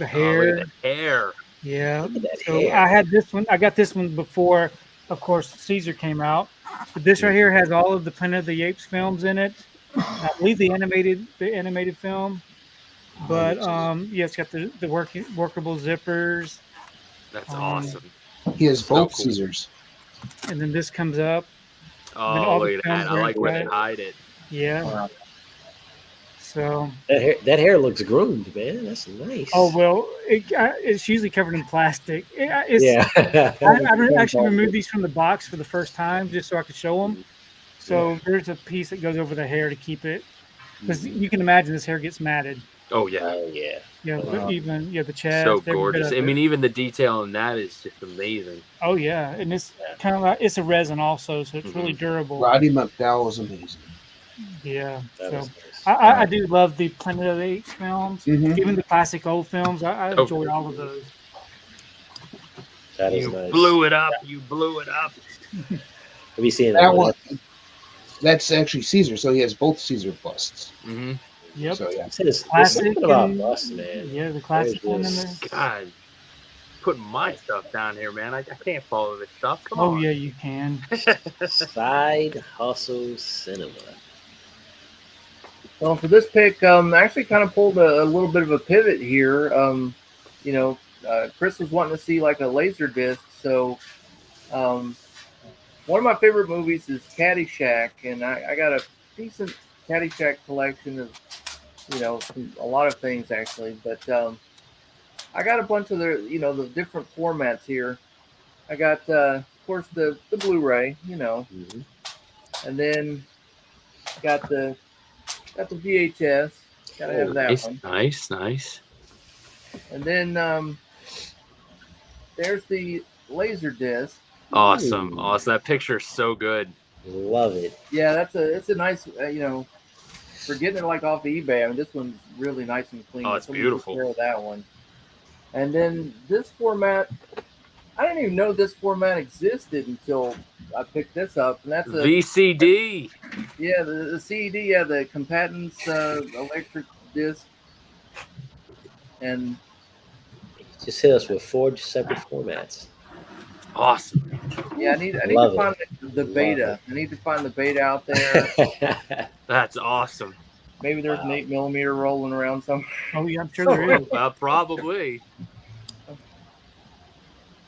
Oh, hair. look at the hair. Yeah. Look at that So hair. I had this one. I got this one before, of course, Caesar came out. But this right here has all of the Planet of the Apes films in it. I believe the animated film. But yeah, it's got the workable zippers. That's Um, awesome. He has So both cool. Caesars. And then this comes up. Oh, all the look at that. films I are like where they inside. hide it. Yeah. So. That hair looks groomed, man. That's nice. Oh well, it's usually covered in plastic. It's, yeah. I actually removed these from the box for the first time just so I could show them. So there's a piece that goes over the hair to keep it, because you can imagine this hair gets matted. Oh yeah. Oh yeah. Yeah, Wow. even the chest. So every bit gorgeous. of I it. mean, even the detail in that is just amazing. Oh yeah, and it's kind of like it's a resin also, so it's really durable. Roddy McDowell is amazing. Yeah. That So was nice. I do love the Planet of the Apes films, Mhm. even the classic old films. I Oh. enjoy all of those. That is You nice. blew it up. You blew it up. Have you seen That that one, that's actually Caesar, so he has both Caesar busts. Mm-hmm. Yep. So yeah, There's Classic something about and- bust, man. Yeah, the classic one in there. just- God, putting my stuff down here, man. I can't follow this stuff. Come Oh on. yeah, you can. Side Hustle Cinema. Well, for this pick, I actually kind of pulled a little bit of a pivot here. Chris was wanting to see like a Laserdisc, so one of my favorite movies is Caddyshack, and I got a decent Caddyshack collection of, a lot of things actually, but I got a bunch of the different formats here. I got, of course, the Blu-ray, Mhm. and then got the VHS. Gotta have that Nice, one. nice, nice. And then there's the Laserdisc. Awesome. Ooh. Awesome. That picture's so good. Love it. Yeah, it's a nice, for getting it like off eBay. I mean, this one's really nice and clean. Oh, it's Somebody took beautiful. care of that one. And then this format, I didn't even know this format existed until I picked this up, and that's a VCD. yeah, the CED, yeah, the compatance electric disc, and Just hit us with 4 separate formats. Awesome. yeah, I need Love to find the beta. I need to find the beta out there. That's awesome. Maybe there's an Wow. 8mm rolling around somewhere. Oh yeah, I'm sure there is. Probably.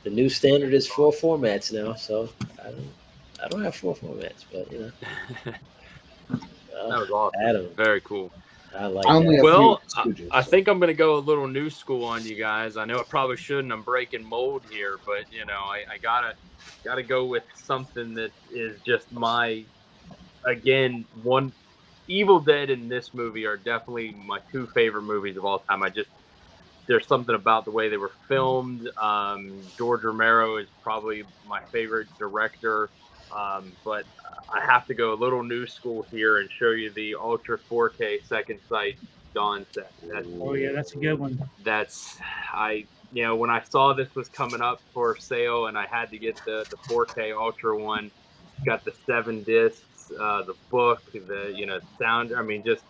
The new standard is 4 formats now, so I don't have 4 formats, but you know. That was awesome. Adam, Very cool. I like I only that. have Well, few Stooges. I think I'm going to go a little new school on you guys. I know I probably shouldn't. I'm breaking mold here, but you know, I gotta go with something that is just my, again, one. Evil Dead and this movie are definitely my 2 favorite movies of all time. There's something about the way they were filmed. George Romero is probably my favorite director, but I have to go a little new school here and show you the Ultra 4K Second Sight Dawn set. Oh yeah, that's a good one. When I saw this was coming up for sale and I had to get the 4K Ultra one, got the 7 discs, the book, the sound. I mean, just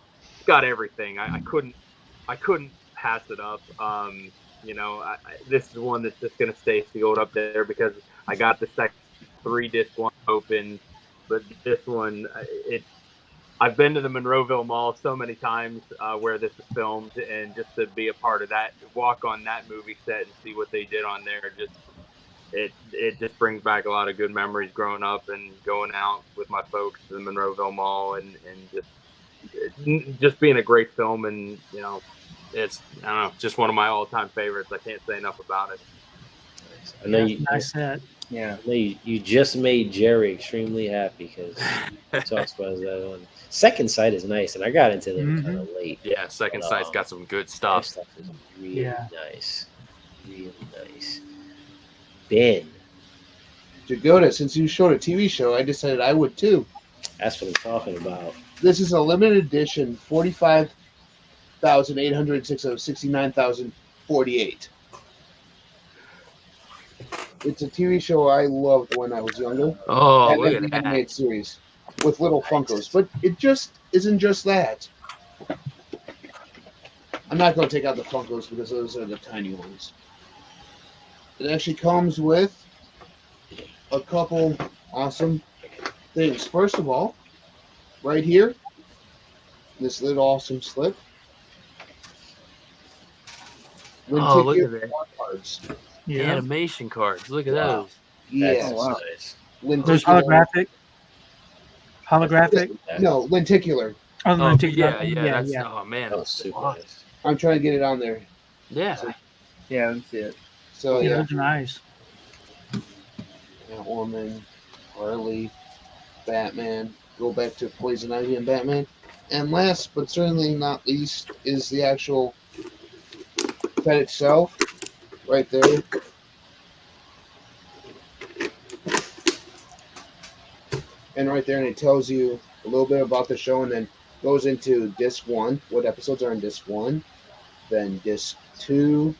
got everything. I couldn't pass it up. This is one that's just gonna stay sealed up there because I got the second 3-disc one open, but this one, I've been to the Monroeville Mall so many times where this is filmed, and just to be a part of that, walk on that movie set and see what they did on there, it just brings back a lot of good memories growing up and going out with my folks to the Monroeville Mall and just being a great film. And it's, I don't know, just one of my all-time favorites. I can't say enough about it. I know Yeah, nice set. Yeah. I know you just made Jerry extremely happy because he talks about that one. Second Sight is nice, and I got into them kind of late. Yeah, Second But, Sight's got some good That stuff. stuff is really Yeah. nice. Really nice. Ben, Jagoda, since you showed a TV show, I decided I would too. that's what I'm talking about. This is a limited edition, 45,806 of 69,048. It's a TV show I loved when I was younger. Oh, And look an at that. animated series with little Funkos, but it just isn't just that. I'm not going to take out the Funkos because those are the tiny ones. It actually comes with a couple awesome things. First of all, right here, this little awesome slip. Oh, look at Lenticular that. cards. Yeah. Animation cards. Look at Wow. those. Yes. That's wow. nice. There's Lenticular. holographic. No, lenticular. Oh, Oh, lenticular. yeah. That's, oh man, That was that's super awesome. nice. I'm trying to get it on there. Yeah. Yeah, that's it. So Yeah, yeah, those are nice. Catwoman, Harley, Batman. Go back to Poison Ivy and Batman. And last but certainly not least is the actual set itself, right there. And right there, and it tells you a little bit about the show, and then goes into disc 1, what episodes are in disc 1, then disc 2,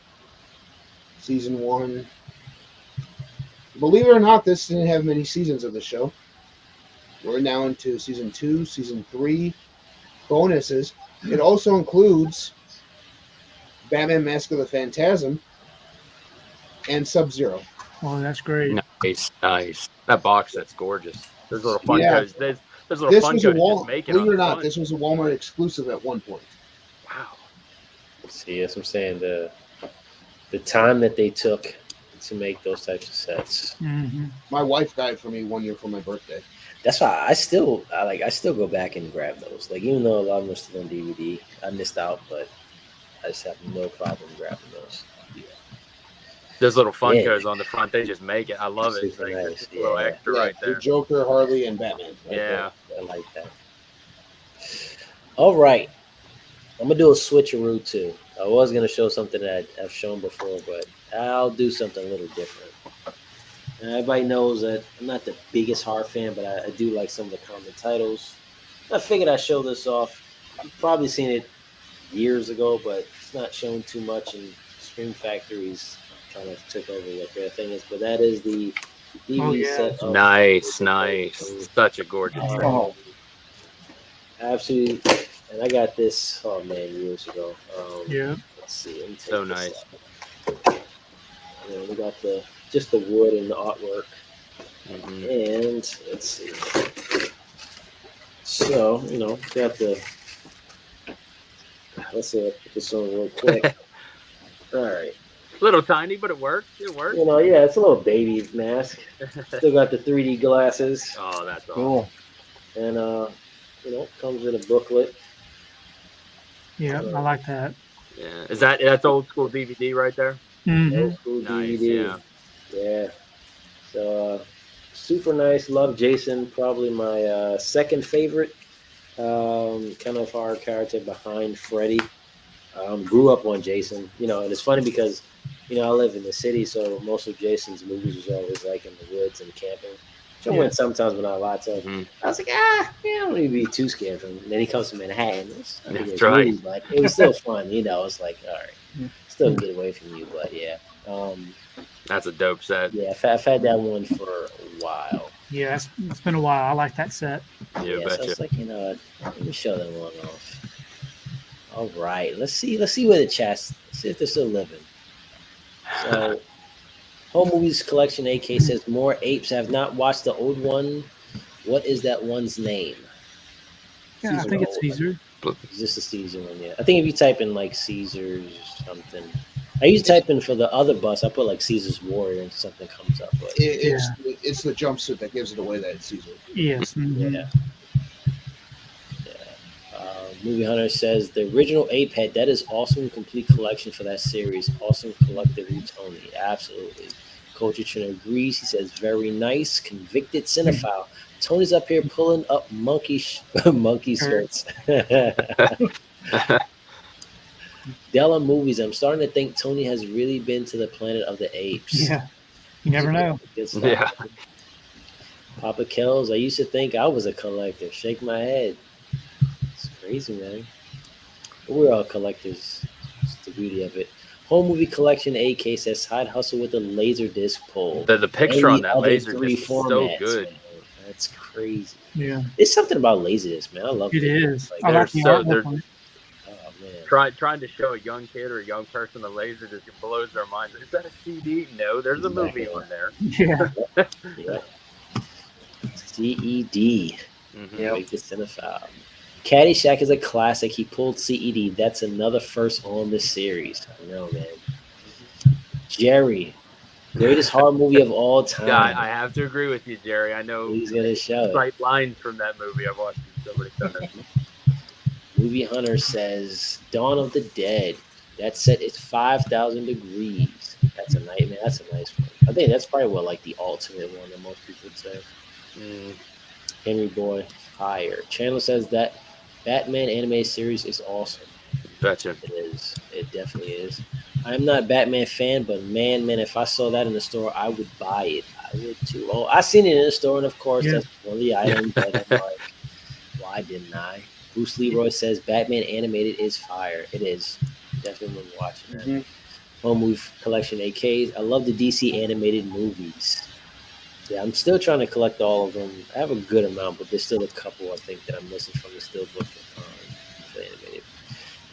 season 1. Believe it or not, this didn't have many seasons of the show. We're now into season 2, season 3, bonuses. It also includes Batman Mask of the Phantasm and Sub-Zero. Oh, that's great. Nice. That box set's gorgeous. There's little fun Yeah. codes. There's little This fun was a codes just make it believe it or on not, fun. this was a Walmart exclusive at one point. Wow. See, that's what I'm saying. The time that they took to make those types of sets. Mm-hmm. My wife got it for me one year for my birthday. That's why I still go back and grab those. Like, even though a lot of them are still on DVD, I missed out, but I just have no problem grabbing those. There's little fun Yeah. codes on the front. They just make it. I love it. It's Super like nice. just a little Yeah. extra Yeah, right the there. Joker, Harley, and Batman. right Yeah. I like that. All right. I'm going to do a switcheroo, too. I was gonna show something that I've shown before, but I'll do something a little different. And everybody knows that I'm not the biggest horror fan, but I do like some of the common titles. I figured I'd show this off. You've probably seen it years ago, but it's not shown too much, and Scream Factory's kind of took over what their thing is. But that is the DVD set. Of Nice. Such a gorgeous set. Oh. Absolutely. And I got this, oh man, years ago. Yeah. Let's see. Let me take So this nice. out. And we got just the wood and the artwork. Mhm. And let's see. So, got the. Let's see, I'll put this on real quick. All right. Little tiny, but it works. It works. Yeah, it's a little baby mask. Still got the 3D glasses. Oh, that's awesome. Cool. And, comes with a booklet. Yeah, I like that. Yeah, that's old school DVD right there? Mhm. Old school Nice, DVD. Yeah. So, super nice. Love Jason. Probably my second favorite kind of horror character behind Freddy. Grew up on Jason. And it's funny because, I live in the city, so most of Jason's movies was always like in the woods and camping. I went sometimes, but not a lot. So I was like, I don't need to be too scared from him. And then he comes to Manhattan. That's right. Movies, but it was still fun. It's like, all right, still can get away from you, but yeah. That's a dope set. Yeah, I've had that one for a while. Yeah, it's been a while. I like that set. Yeah, So I betcha. was like, let me show them one off. All right, let's see where the chat's. Let's see if they're still living. So, Home Movies Collection AK says more apes. Have not watched the old one. What is that one's name? Yeah, I think it's Caesar. It's just a Caesar one, yeah. I think if you type in like Caesars or something, I usually type in for the other bus. I put like Caesar's Warrior and something comes up. But It's the jumpsuit that gives it away that it's Caesar. Yes. Mhm. yeah. Movie Hunter says the original Ape Head, that is awesome, complete collection for that series. Awesome collective Tony. Absolutely. Culture Trend agrees. He says very nice. Convicted cinephile. Tony's up here pulling up monkey skirts. Della Movies. I'm starting to think Tony has really been to the planet of the apes. Yeah. You never know. Good stuff. Yeah. Papa Kells, I used to think I was a collector. Shake my head. It's crazy, man. But we're all collectors. It's the beauty of it. Home Movie Collection AK says side hustle with a Laserdisc pull. The picture And on the that other laser three is so formats, good. man. That's crazy. Yeah. There's something about Laserdisc, man. I love It is. Like, I like the they're- artwork on it. oh, man. Trying to show a young kid or a young person the laser just blows their minds. Is that a CD? No, there's a movie Exactly. on there. Yeah. Yeah. CED. Mhm. Make the cinephile. Caddyshack is a classic. He pulled CED. That's another first on the series. I know, man. Jerry, greatest horror movie of all time. Yeah, I have to agree with you, Jerry. I know He's gonna show it. sight lines from that movie. I've watched it so many times. Movie Hunter says Dawn of the Dead. That set is 5,000 degrees. That's a nightmare. That's a nice one. I think that's probably what like the ultimate one that most people would say. Henry Boy, higher. Chandler says that Batman animated series is awesome. Betcha. It is. It definitely is. I'm not a Batman fan, but man, if I saw that in the store, I would buy it. I would too. Oh, I seen it in the store, and of course, that's one of the items. But I'm like, why didn't I? Bruce Leroy says Batman animated is fire. It is. Definitely been watching that. Home Movie Collection AKs. I love the DC animated movies. Yeah, I'm still trying to collect all of them. I have a good amount, but there's still a couple I think that I'm missing from the Steelbook animated.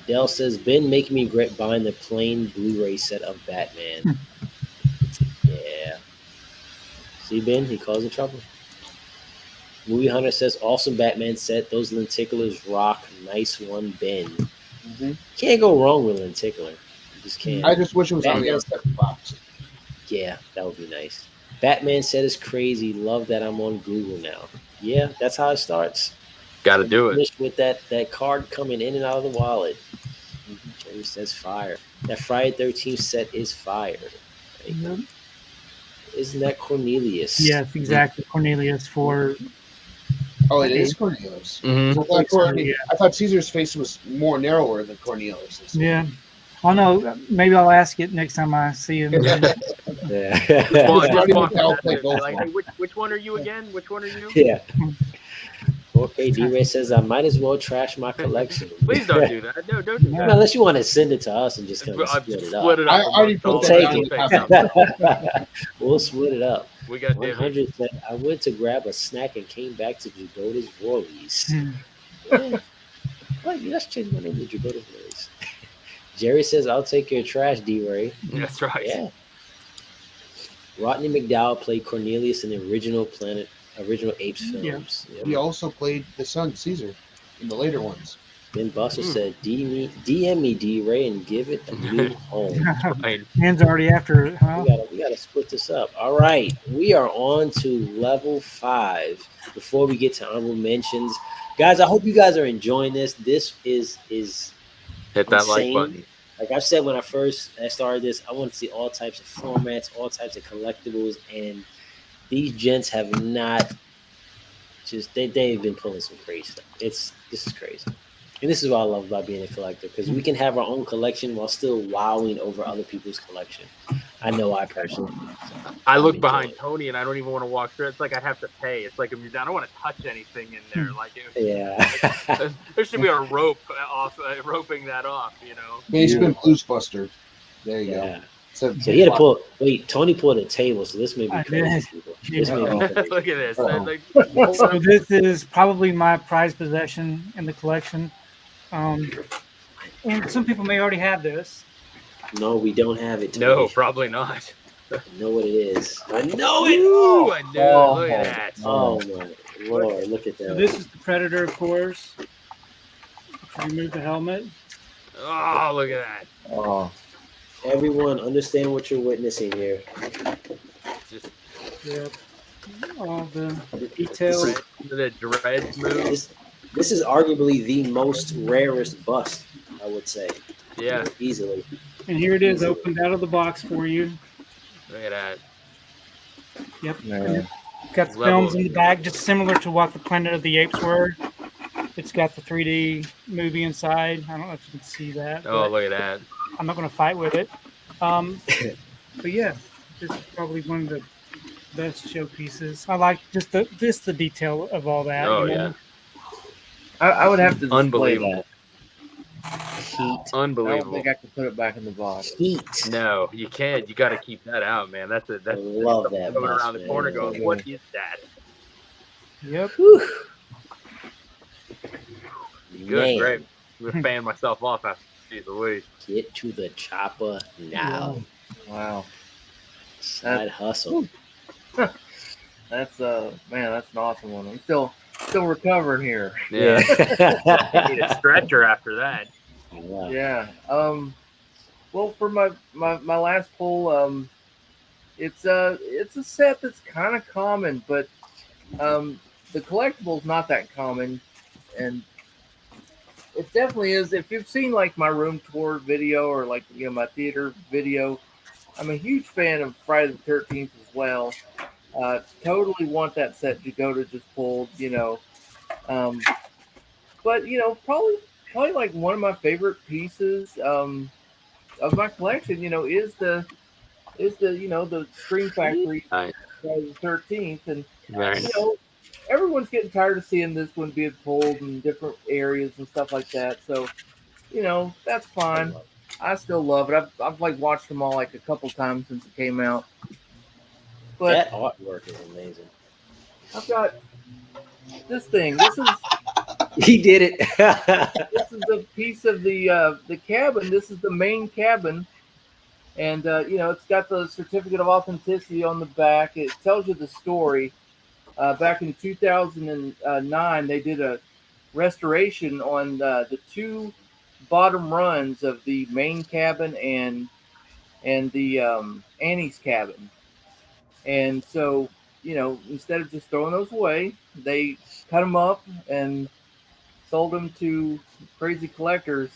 Dell says, been making me regret buying the plain Blu-ray set of Batman. Yeah. See, Ben? He causing trouble. Movie Hunter says, awesome Batman set. Those lenticulars rock. Nice one, Ben. Can't go wrong with lenticular. You just can't. I just wish it was on the Batman- outside of the box. Yeah, that would be nice. Batman set is crazy. Love that I'm on Google now. Yeah, that's how it starts. Got to do it. Finished with that card coming in and out of the wallet. Jerry says fire. That Friday 13th set is fire. Isn't that Cornelius? Yes, exactly. Cornelius for Oh, it is Cornelius. Mhm. I thought Caesar's face was more narrower than Cornelius's. yeah. Oh no, maybe I'll ask it next time I see him. Yeah. Well, Just just walk I'll past play it, both like, of hey, which one are you again? Which one are you? Yeah. Okay, D-Ray says I might as well trash my collection. Please don't do that. No, don't do No. that. Unless you want to send it to us and just kind of I've split it split up. it I up. already amongst put all that of Take us. down in We'll the take comments. some. We'll split it up. We got divvies. 100 said I went to grab a snack and came back to Jagoda's Rollies. Hmm. Yeah. Well, let's change my name to Jagoda's Rollies. Jerry says I'll take your trash, D-Ray. That's right. Yeah. Rodney McDowell played Cornelius in the original Apes films. Yep. He also played the son Caesar in the later ones. Then Buster said, DM me D-Ray and give it a new home. Right. Han's already after it, huh? We gotta split this up. All right. We are on to level 5. Before we get to honorable mentions. Guys, I hope you guys are enjoying this. This is Hit that like insane. button. Like I said when I started this, I want to see all types of formats, all types of collectibles, and these gents have not just they've been pulling some crazy stuff. This is crazy. And this is what I love about being a collector, because we can have our own collection while still wowing over other people's collection. I know I personally. I look I'm behind enjoying Tony and I don't even want to walk through. It's like I have to pay. It's like I don't want to touch anything in there. Like Yeah. there should be a rope roping that off. You know. Basement Blues Buster. There you Yeah. go. So So he had to pull. Wait, Tony pulled a table, so this may be I crazy. did. People. This may be crazy. Look at this. Uh-oh. Like, So this is probably my prized possession in the collection. And some people may already have this. No, we don't have it. Tony. no, probably not. I know what it is. I know it. Ooh, I knew. Oh. Look at that. Oh my lord! Look at So that. this is the Predator, of course. Remove the helmet. Oh, look at that. Oh, Everyone, understand what you're witnessing here. Just Yep. All the details. the dread move. This is arguably the most rarest bust, I would say, Yeah, easily. And here it is, opened out of the box for you. look at that. Yep. man. Got the Level. films in the back, just similar to what the Planet of the Apes were. It's got the 3D movie inside. I don't know if you can see that. Oh, but look at that. I'm not going to fight with it. But yeah, this is probably one of the best showpieces. I like just the detail of all that. Oh, you know? yeah. I would have to display Unbelievable. that. Heat. I don't Unbelievable. think I could put it back in the box. Heat. No, you can't. You got to keep that out, man. That's I love that coming bust, around the man. corner going, what is that? Yep. Whew. Good, Man, great. I'm gonna fan myself off after jeez Louise. get to the chopper now. Wow, Side hustle. that's man, that's an awesome one. I'm still recovering here. Yeah. You need a stretcher after that. Wow. Yeah. Well, for my last pull, it's a set that's kind of common, but the collectible's not that common, and it definitely is. If you've seen like my room tour video or like my theater video, I'm a huge fan of Friday the 13th as well. Totally want that set Jagoda just pulled, but probably like one of my favorite pieces of my collection, is the Scream Factory Nice. Friday the 13th, and Very nice. everyone's getting tired of seeing this one being pulled in different areas and stuff like that. So, that's fine. I still love it. I've like watched them all like a couple times since it came out. But That artwork is amazing. I've got this thing. This is He did it. this is a piece of the cabin. This is the main cabin, and it's got the certificate of authenticity on the back. It tells you the story. Back in 2009, they did a restoration on the two bottom runs of the main cabin and the Annie's cabin. And so, instead of just throwing those away, they cut them up and sold them to crazy collectors.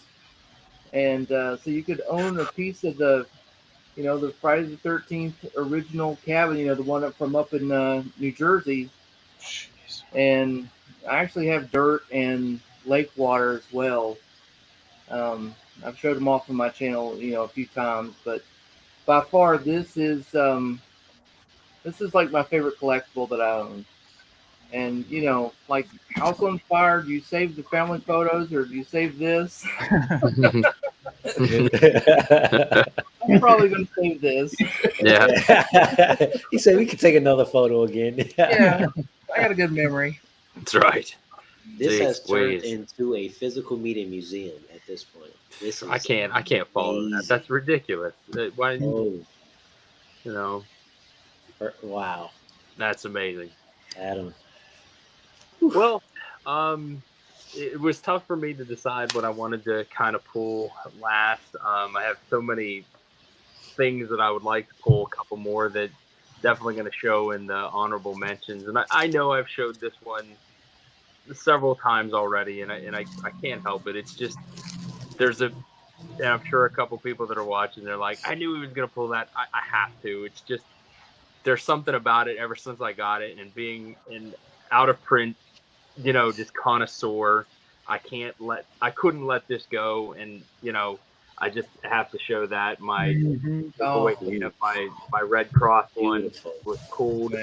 And so you could own a piece of the Friday the 13th original cabin, the one up in New Jersey. And I actually have dirt and lake water as well. I've showed them off on my channel, a few times, but by far this is like my favorite collectible that I own. And like House on Fire, do you save the family photos or do you save this? I'm probably gonna save this. Yeah. He said we could take another photo again. Yeah, I got a good memory. That's right. This Jeez has turned Louise. into a physical media museum at this point. This is I can't follow that. amazing. That's ridiculous. Why, Oh, wow, that's amazing. Adam. Well, it was tough for me to decide what I wanted to kind of pull last. I have so many things that I would like to pull. A couple more that definitely going to show in the honorable mentions, and I know I've showed this one several times already, and I can't help it. It's just and I'm sure a couple people that are watching, they're like, I knew he was going to pull that. I have to. It's just there's something about it ever since I got it, and being out of print, just connoisseur. I couldn't let this go, and I just have to show that my my Red Cross one was pulled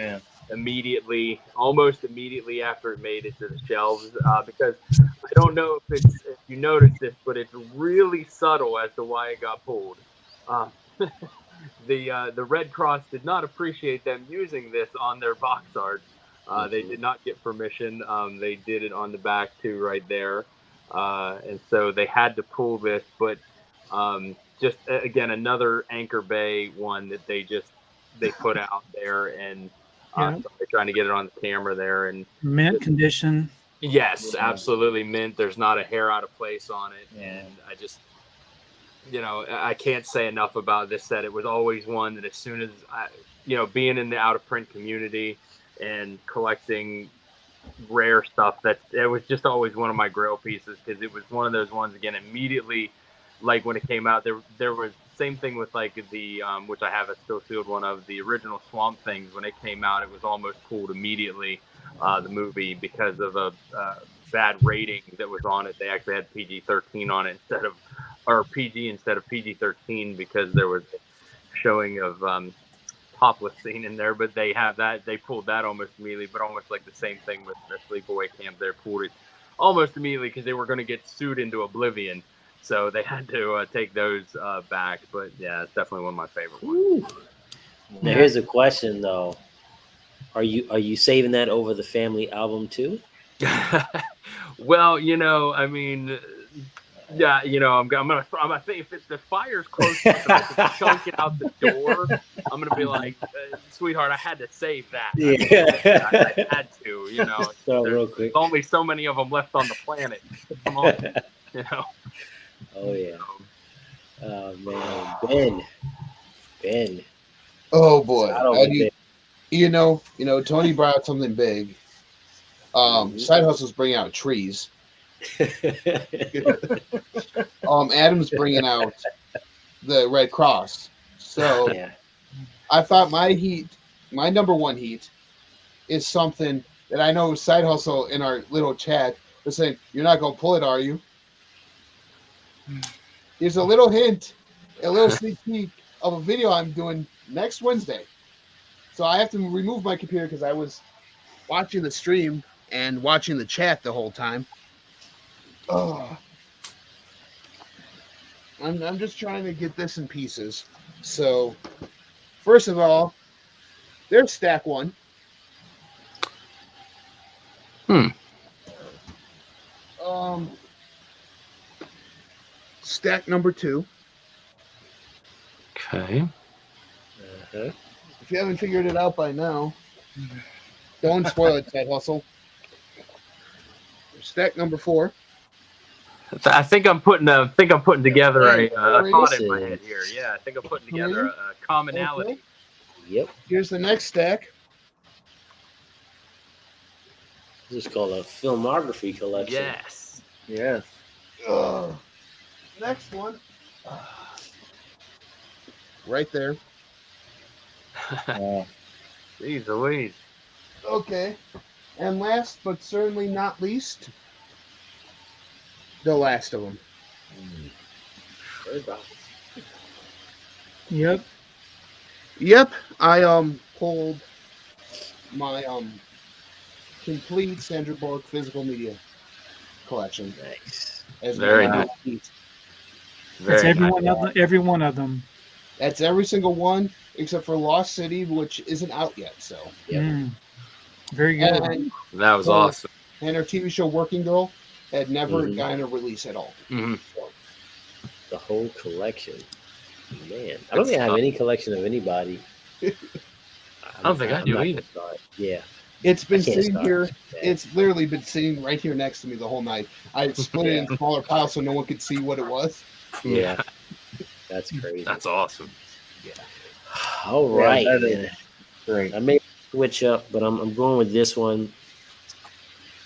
almost immediately after it made it to the shelves, because I don't know if you noticed this, but it's really subtle as to why it got pulled. The Red Cross did not appreciate them using this on their box art. They did not get permission. They did it on the back too, right there, and so they had to pull this. But just again, another Anchor Bay one that they put out there, and so they're trying to get it on the camera there. And mint condition. Yes, absolutely mint. There's not a hair out of place on it, and I just. I can't say enough about this set. It was always one that as soon as being in the out of print community and collecting rare stuff, it was just always one of my Grail pieces, because it was one of those ones, again, immediately, like when it came out, there was same thing with like the which I have a still sealed one of, the original Swamp Things. When it came out, it was almost pulled immediately, the movie, because of a bad rating that was on it. They actually had PG-13 on it or PG instead of PG-13, because there was showing of topless scene in there. But they pulled that almost immediately. But almost like the same thing with the Sleepaway Camp, they pulled it almost immediately because they were going to get sued into oblivion, so they had to take those back. But yeah, it's definitely one of my favorite ones. Now here's a question though: Are you saving that over the family album too? Well, I mean. Yeah, I'm gonna think if the fire's close enough I can chunk it out the door, I'm gonna be like, sweetheart, I had to save that. Yeah. I had to, So real quick. There's only so many of them left on the planet. Come on, Oh yeah. Oh man, Ben. Oh boy, Ben. Tony brought out something big. Side Hustle's bringing out trees. Adam's bringing out the Red Cross. So I thought my number one heat is something that I know Side Hustle in our little chat was saying, you're not going to pull it, are you? Here's a little hint, a little sneak peek of a video I'm doing next Wednesday. So I have to remove my computer because I was watching the stream and watching the chat the whole time. Oh, I'm just trying to get this in pieces. So, first of all, there's stack one. Stack number two. Okay. If you haven't figured it out by now, don't spoil it, Ted Hustle. Stack number 4. I think I'm putting together a thought in my head here. Yeah, I think I'm putting together a commonality. Okay. Yep. Here's the next stack. This is called a filmography collection. Yes. Next one. Right there. Jeez Louise. Okay. And last but certainly not least, the last of them. Yep. Yep, I pulled my complete Sandra Bullock physical media collection Nice. as Very my nice. piece. That's Very every nice. one of them. Every one of them. That's every single one except for Lost City, which isn't out yet. So, Yep. Very good. and That was Oh. awesome. and her TV show Working Girl had never Mhm. gotten a release at all. Mhm. The whole collection. Man, I don't think I have any collection of anybody. I don't think I I'm do not either. gonna start. Yeah. It's been I can't sitting start. here. Yeah. It's literally been sitting right here next to me the whole night. I split it in smaller piles so no one could see what it was. Yeah. That's crazy. That's awesome. All right, that is man. great. I may switch up, but I'm going with this one.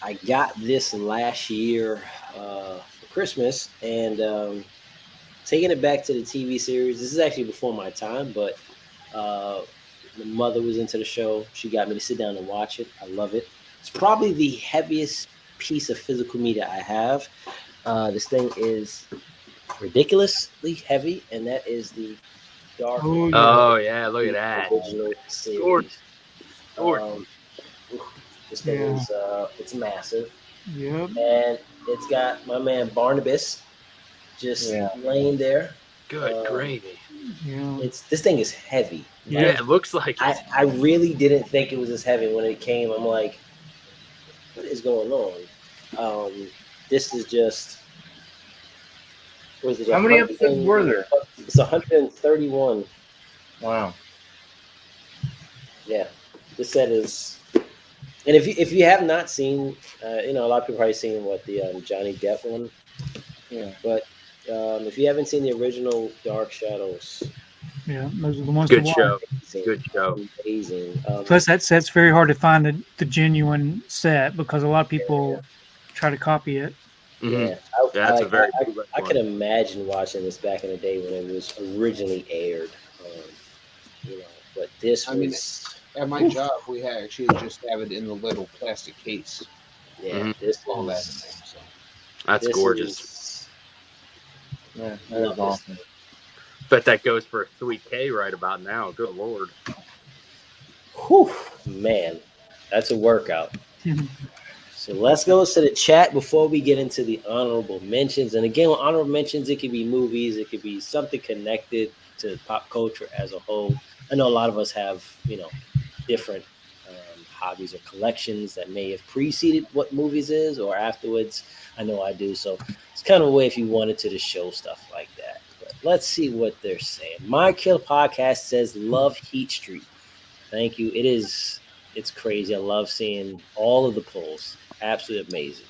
I got this last year for Christmas, and taking it back to the TV series. This is actually before my time, but my mother was into the show. She got me to sit down and watch it. I love it. It's probably the heaviest piece of physical media I have. This thing is ridiculously heavy, and that is the Dark Oh, yeah. Oh yeah, look at that. original series. Gorgeous. This thing Yeah. is it's massive, Yep. and it's got my man Barnabas just Yeah. laying there. Good gravy. Yeah. This thing is heavy. Yeah, Like, it looks like it. I really didn't think it was as heavy when it came. I'm like, what is going on? This is just. Was it How many episodes were there? It's 131. Wow. Yeah, this set is. And if you have not seen, a lot of people probably seen the Johnny Depp one. Yeah. But if you haven't seen the original Dark Shadows, Yeah. Those are the ones to Good watch. show. amazing, Good show. amazing. Plus, that set's very hard to find the genuine set because a lot of people try to copy it. Mhm. Yeah, That's a very I, good I one. could imagine watching this back in the day when it was originally aired. But this I mean, was At my job, we actually just have it in the little plastic case. this All that. is So. That's this gorgeous. is- Yeah, love that is this awesome. thing. Bet that goes for a sweet K right about now. Good lord. Whew, man, that's a workout. So let's go to the chat before we get into the honorable mentions. And again, with honorable mentions, it could be movies, it could be something connected to pop culture as a whole. I know a lot of us have, different hobbies or collections that may have preceded what movies is or afterwards. I know I do. So it's kind of a way if you wanted to show stuff like that. But let's see what they're saying. My Kill Podcast says, love Heat Street. Thank you. It's crazy. I love seeing all of the polls. Absolutely amazing.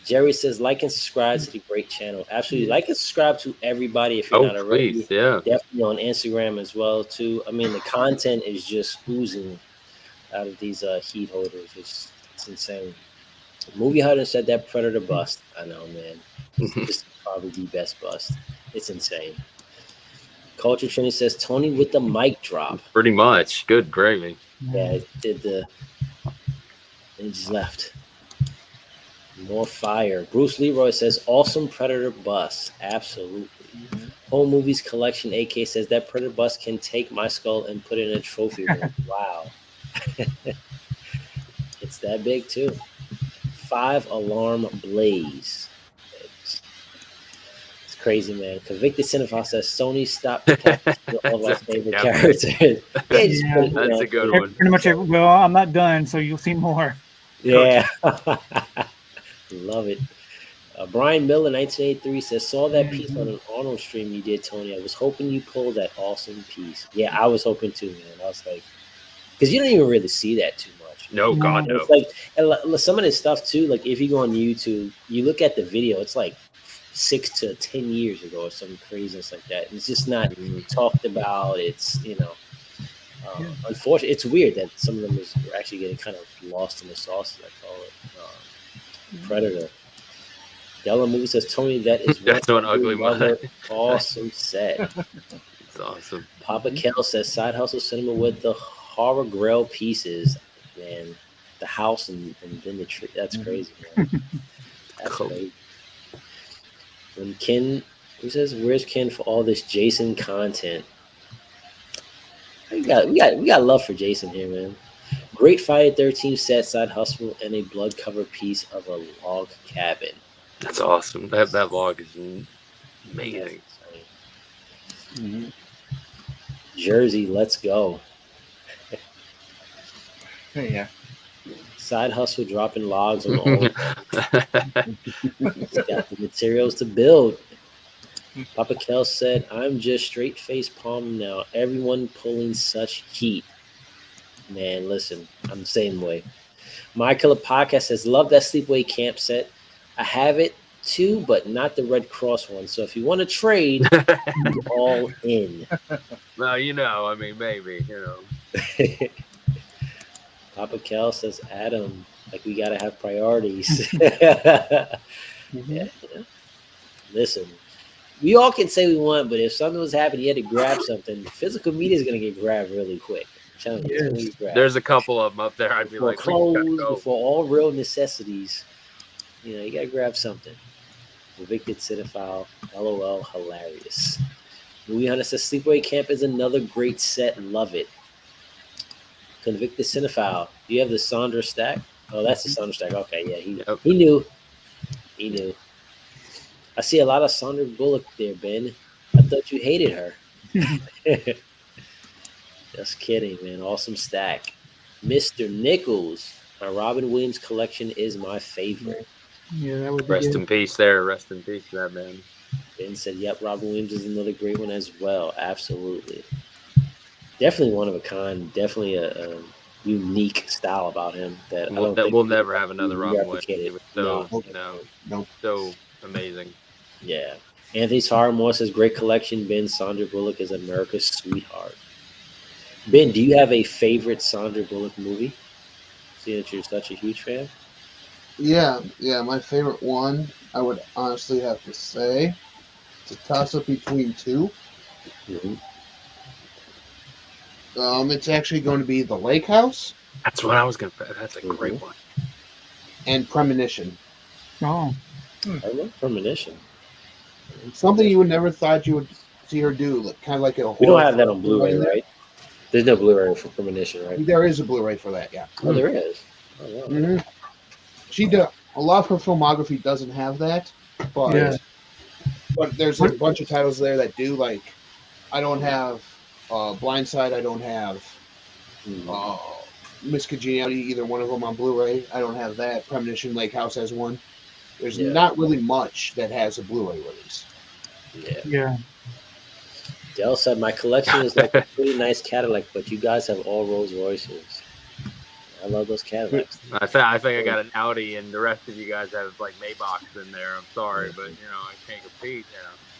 Jerry says, like and subscribe to the great channel. Absolutely. Like and subscribe to everybody if you're not already. Please, yeah. Definitely on Instagram as well, too. I mean, the content is just oozing out of these heat holders. It's insane. Movie Hunter said that Predator bust. I know, man. It's probably the best bust. It's insane. Culture Trinity says, Tony with the mic drop. Pretty much. Good gravy. Yeah, it did and just left. More fire. Bruce Leroy says, awesome Predator bust. Absolutely. Home Movies Collection AK says that Predator bust can take my skull and put it in a trophy room. Wow. It's that big too. 5 Alarm Blaze. It's crazy, man. Convicted Cinephile says Sony stopped all of our favorite characters. They just put it, That's a good one. Pretty much. Well, I'm not done, so you'll see more. Yeah. Love it. Brian Miller, 1983, says, saw that piece on an Arnold stream you did, Tony. I was hoping you pulled that awesome piece. Yeah, I was hoping too, man. I was like, because you don't even really see that too much. No, God, no. It's like, and some of this stuff too, like if you go on YouTube, you look at the video, it's like 6 to 10 years ago or some craziness like that. It's just not talked about. It's, unfortunately, it's weird that some of them are actually getting kind of lost in the sauce, as I call it. Predator. Yellow Movie says, Tony, that is That's one ugly mother. Awesome set. It's awesome. Papa Kel says, Side Hustle Cinema with the horror Grail pieces. Man, the house and then the tree. That's crazy, man. That's Cool. crazy. When Ken Who says where's Ken for all this Jason content? We got love for Jason here, man. Great Friday 13 set, side hustle, and a blood covered piece of a log cabin. That's awesome. That log is amazing. Mhm. Jersey, let's go. Yeah. Side hustle dropping logs on all. He's got the materials to build. Papa Kel said, I'm just straight face palm now. Everyone pulling such heat. Man, listen, I'm the same way. My Killer Podcast says, love that sleepaway camp set. I have it too, but not the Red Cross one. So if you want to trade, I'm all in. Well, I mean, maybe, Papa Kel says, Adam, like we got to have priorities. Yeah. Listen, we all can say we want, but if something was happening, you had to grab something. Physical media is going to get grabbed really quick. I'm telling you, it's gonna get grabbed. There's a couple of them up there. I'd be For like, clothes, for all real necessities, you got to grab something. Evicted Cinephile, LOL, hilarious. Movie Hunter says, Sleepaway Camp is another great set. Love it. Convicted Cinephile. Do you have the Sandra stack? Oh, that's the Sandra stack. Okay, yeah, he knew. He knew. I see a lot of Sandra Bullock there, Ben. I thought you hated her. Just kidding, man. Awesome stack. Mr. Nichols. My Robin Williams collection is my favorite. Yeah, that would be Rest good. in peace there. Rest in peace to that man. Ben said, yep, Robin Williams is another great one as well. Absolutely. Definitely one of a kind. Definitely a unique style about him that We'll never have another Robin Williams. replicated. He was so, Nope. so amazing. Yeah. Anthony Sarmore says, great collection, Ben. Sandra Bullock is America's sweetheart. Ben, do you have a favorite Sandra Bullock movie? See that you're such a huge fan? Yeah. My favorite one, I would honestly have to say, it's a toss-up between two. Mm-hmm. It's actually going to be The Lake House That's what I was going to. That's a great one. and Premonition. Oh, I love Premonition. Something you would never thought you would see her do, like, kind of like a. We don't have that on Blu-ray, right? There's no Blu-ray for Premonition, right? There is a Blu-ray for that, yeah. Oh, there is. Oh, wow. Mm-hmm. A lot of her filmography doesn't have that, but Yeah. but there's a bunch of titles there that do. Like, I don't have Blindside. I don't have Miss Congeniality. Either one of them on Blu-ray. I don't have that. Premonition, Lake House has one. There's not really much that has a Blu-ray release. yeah. Dell said, my collection is like a pretty nice Cadillac, but you guys have all Rolls Royces. I love those Cadillacs. I think I got an Audi, and the rest of you guys have like Maybachs in there. I'm sorry, but I can't compete.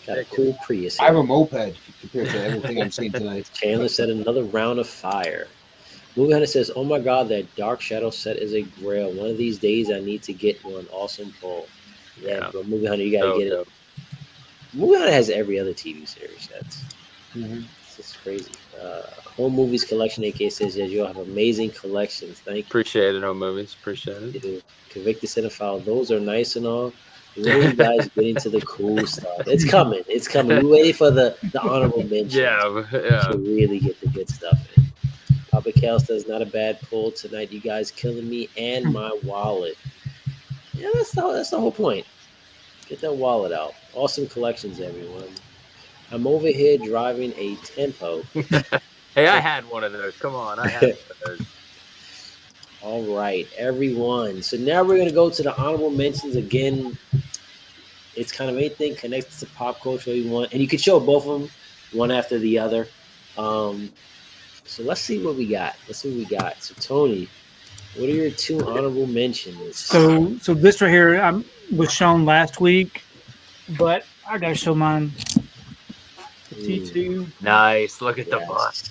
Got a cool Prius. I have a moped compared to everything I'm seeing tonight. Chandler said, another round of fire. Movie Hunter says, oh my God, that Dark Shadow set is a grail. One of these days I need to get one. Awesome pull. Yeah, but Movie Hunter, you got to get it. Movie Hunter has every other TV series. It's just crazy. Home Movies Collection, AK says, yes, you'll have amazing collections. Thank you. Appreciate it, Home Movies. Appreciate it. Dude, Convicted Cinephile, those are nice and all. When are you guys getting to the cool stuff? It's coming. It's coming. We're waiting for the honorable mentions to really get the good stuff in. Papa Cal says, not a bad pull tonight. You guys killing me and my wallet. Yeah, that's the whole point. Get that wallet out. Awesome collections, everyone. I'm over here driving a Tempo. Hey, I had one of those. Come on, I had one of those. All right, everyone. So now we're going to go to the honorable mentions again. It's kind of anything connected to pop culture you want. And you can show both of them, one after the other. So let's see what we got. So, Tony, what are your two honorable mentions? So this right here was shown last week, but I got to show mine. The T2. Nice. Look at the bust.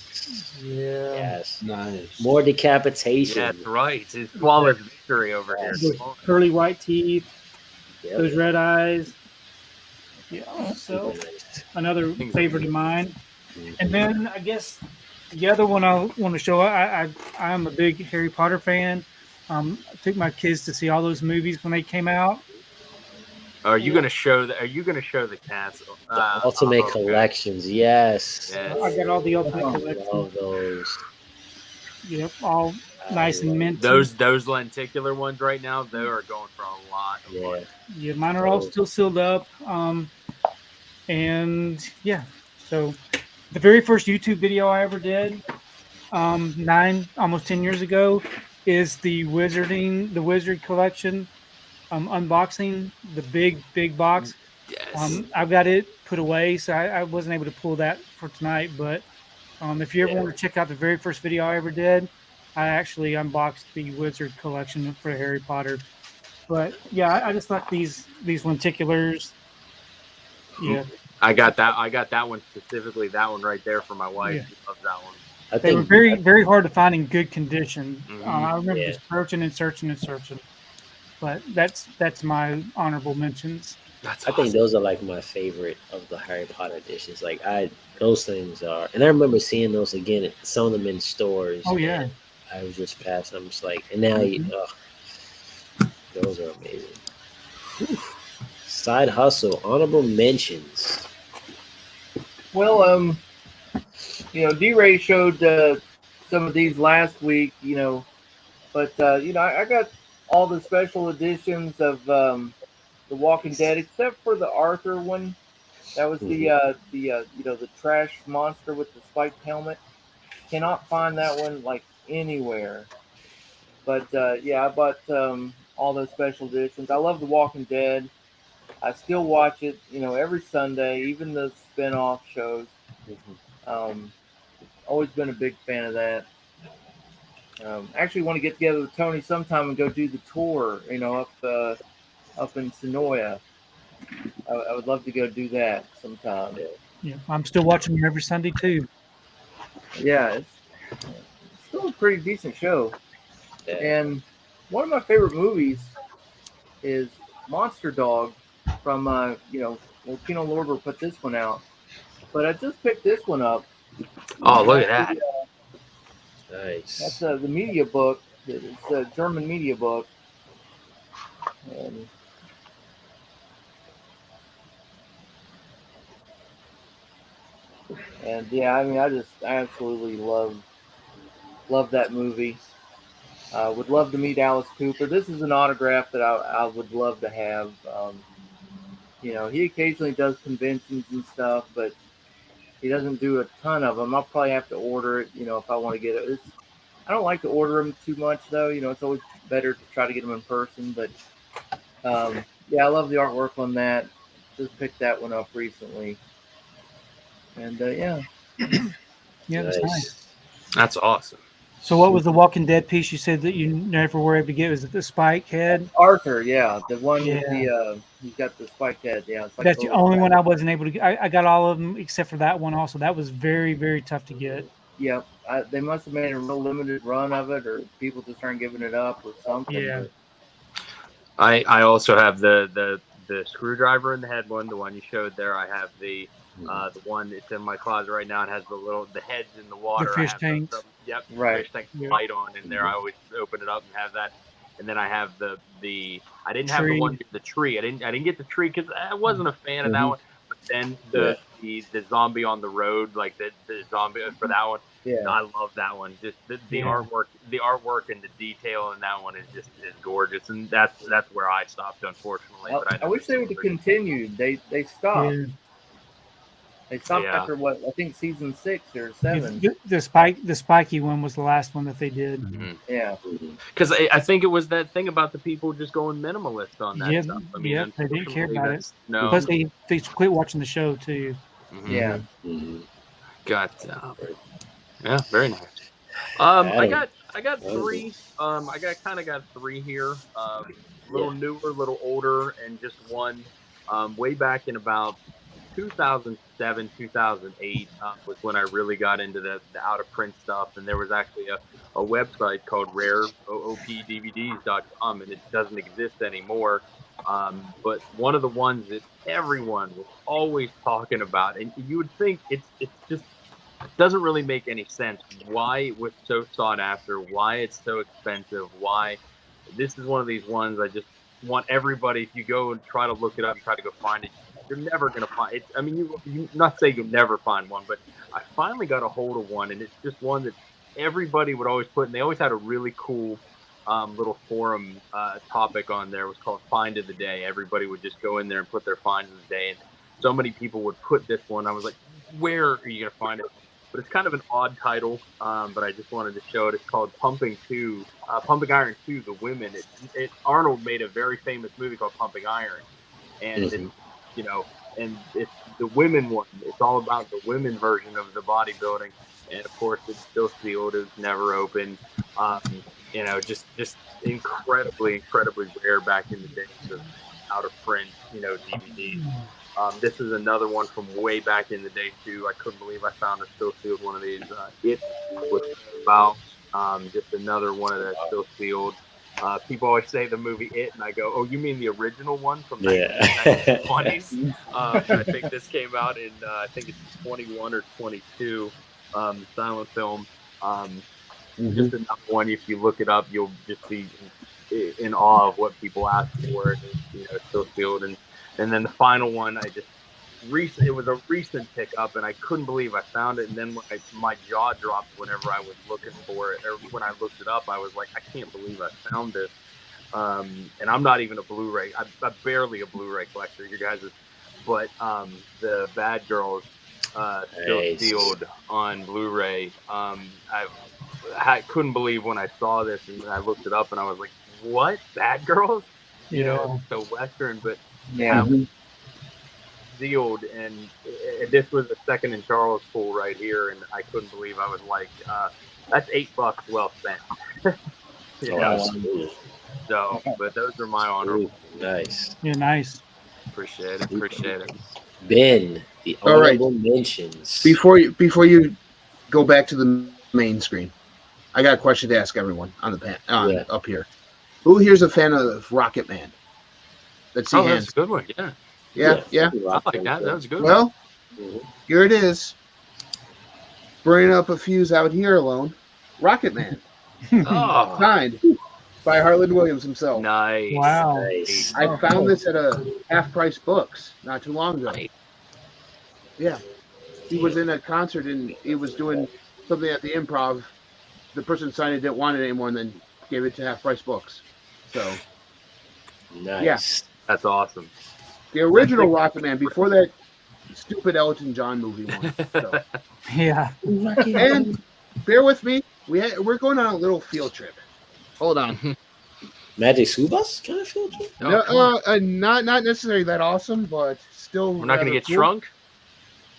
Yeah. Yes. Nice. More decapitation. That's right. It's flawless victory over here. Those curly white teeth, Yep. those red eyes. Yeah. So another favorite of mine. And then I guess the other one I want to show, I'm a big Harry Potter fan. I took my kids to see all those movies when they came out. Are you gonna show the? Are you gonna show the cats? Ultimate okay. Collections, yes. Yes. I got all the ultimate I collection. love those. Yep, all nice and minty. Those lenticular ones right now, they are going for a lot of Yeah. money. Yeah, mine are all still sealed up. And yeah, so the very first YouTube video I ever did, almost 10 years ago, is the Wizard collection, unboxing the big box. Yes. I've got it put away, so I wasn't able to pull that for tonight. But if you ever want to check out the very first video I ever did, I actually unboxed the Wizard collection for Harry Potter. But yeah, I just like these lenticulars. Yeah, I got that one specifically. That one right there for my wife. Yeah. She loves that one. they were very hard to find in good condition. Mhm. I remember just searching and searching and searching. But that's my honorable mentions. That's I think those are like my favorite of the Harry Potter editions. Like those things are, and I remember seeing those again. Some of them in stores. Oh yeah. and I was just passing. I'm just like, and now those are amazing. Whew. Side hustle, honorable mentions. Well, D-Ray showed some of these last week, but I got all the special editions of The Walking Dead, except for the Arthur one. That was the trash monster with the spiked helmet. Cannot find that one like anywhere. But I bought all those special editions. I love The Walking Dead. I still watch it, every Sunday, even the spin-off shows. Always been a big fan of that. Actually want to get together with Tony sometime and go do the tour, up in Sonoya. I would love to go do that sometime. Yeah, I'm still watching them every Sunday too. Yeah, it's still a pretty decent show. And one of my favorite movies is Monster Dog from, Pino Lorber put this one out. But I just picked this one up. Oh, look at that. Nice. That's the media book. It's a German media book. And yeah, I absolutely love that movie. Would love to meet Alice Cooper. This is an autograph that I would love to have. He occasionally does conventions and stuff, but he doesn't do a ton of them. I'll probably have to order it, if I want to get it. I don't like to order them too much, though. It's always better to try to get them in person. But, I love the artwork on that. Just picked that one up recently. And, Yeah, that's nice. That's awesome. So what was the Walking Dead piece you said that you never were able to get? Was it the spike head? Arthur, yeah. The one with he's got the spike head. Yeah, it's like that's the only one I wasn't able to get. I got all of them except for that one also. That was very, very tough to get. Yep. They must have made a real limited run of it, or people just aren't giving it up or something. Yeah. I also have the screwdriver in the head one, the one you showed there. I have the one that's in my closet right now. It has the heads in the water. The fish tank. Yep. Right. Fish tank light on in there. I always open it up and have that. And then I have the I didn't have the one with the tree. I didn't get the tree because I wasn't a fan of that one. But then the zombie on the road, like the zombie for that one. Yeah. I love that one. Just the artwork and the detail in that one is gorgeous. And that's where I stopped, unfortunately. But I wish they would have continued. They stopped. Yeah. They stopped after what I think season 6 or 7. The spiky one was the last one that they did. Mm-hmm. Yeah, because I think it was that thing about the people just going minimalist on that stuff. I mean, they didn't care about it. No, because they quit watching the show too. Mm-hmm. Yeah. Mm-hmm. Yeah, very nice. I got 3. I got 3 here. Little newer, little older, and just one. Way back in about 2007, 2008 was when I really got into the out of print stuff, and there was actually a website called rareOPDVDs.com, and it doesn't exist anymore. But one of the ones that everyone was always talking about, and you would think it's just doesn't really make any sense why it was so sought after, why it's so expensive, why this is one of these ones I just want everybody, if you go and try to look it up, you try to go find it, you're never going to find it. I mean, you not say you'll never find one, but I finally got a hold of one, and it's just one that everybody would always put, and they always had a really cool little forum topic on there. It was called Find of the Day. Everybody would just go in there and put their finds of the day, and so many people would put this one. I was like, where are you going to find it? But it's kind of an odd title, but I just wanted to show it. It's called Pumping Iron 2, The Women. Arnold made a very famous movie called Pumping Iron, and it's, you know, and it's the women one. It's all about the women version of the bodybuilding, and of course, it's still sealed. It's never opened. You know, just incredibly rare back in the days of out of print, you know, DVDs. This is another one from way back in the day too. I couldn't believe I found a still sealed one of these. It was about just another one of that still sealed. People always say the movie It, and I go, "Oh, you mean the original one from the 1920s?" I think this came out in I think it's 21 or 22, silent film. Just another one. If you look it up, you'll just be in awe of what people ask for. And, you know, it's still sealed. And then the final one, it was a recent pickup, and I couldn't believe I found it. And then my jaw dropped whenever I was looking for it, or when I looked it up, I was like, I can't believe I found this. And I'm not even a Blu-ray. I'm barely a Blu-ray collector. You guys, but the Bad Girls still sealed on Blu-ray. I couldn't believe when I saw this, and I looked it up, and I was like, what? Bad Girls? You know, so Western, but sealed, and this was the second in Charles pool right here, and I couldn't believe. I was like, that's $8 well spent. You know? So, but those are my honorable. Nice. Yeah, nice. Appreciate it. Ben, the honorable mentions. Before you go back to the main screen, I got a question to ask everyone on the up here. Who here's a fan of Rocket Man? Let's see. That's a good one. Yeah. I like that. That was a good. Well, here it is. Burning up a fuse out here alone. Rocket Man. Signed by Harlan Williams himself. Nice. Wow. Nice. I found this at a half-price books not too long ago. Nice. Yeah. He was in a concert and he was doing something at the Improv. The person signed it, didn't want it anymore, and then gave it to half-price books. So, nice. Yeah. That's awesome. The original Rocket Man before that stupid Elton John movie one. So. Yeah. And bear with me, we're going on a little field trip. Hold on. Magic School Bus kind of field trip? No, not necessarily that awesome, but still. We're not going to get cool. shrunk?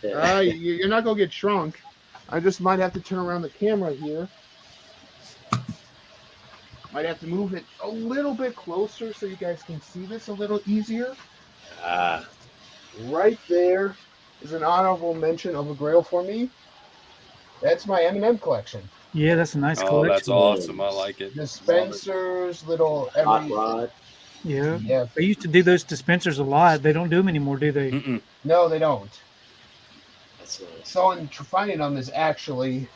You're not going to get shrunk. I just might have to turn around the camera here. Might have to move it a little bit closer so you guys can see this a little easier. Right there is an honorable mention of a Grail for me. That's my M&M collection. Yeah, that's a nice collection. That's awesome. I like it. Dispensers, little Hot rod. Yeah. They used to do those dispensers a lot. They don't do them anymore, do they? Mm-mm. No, they don't. That's nice. So finding them is actually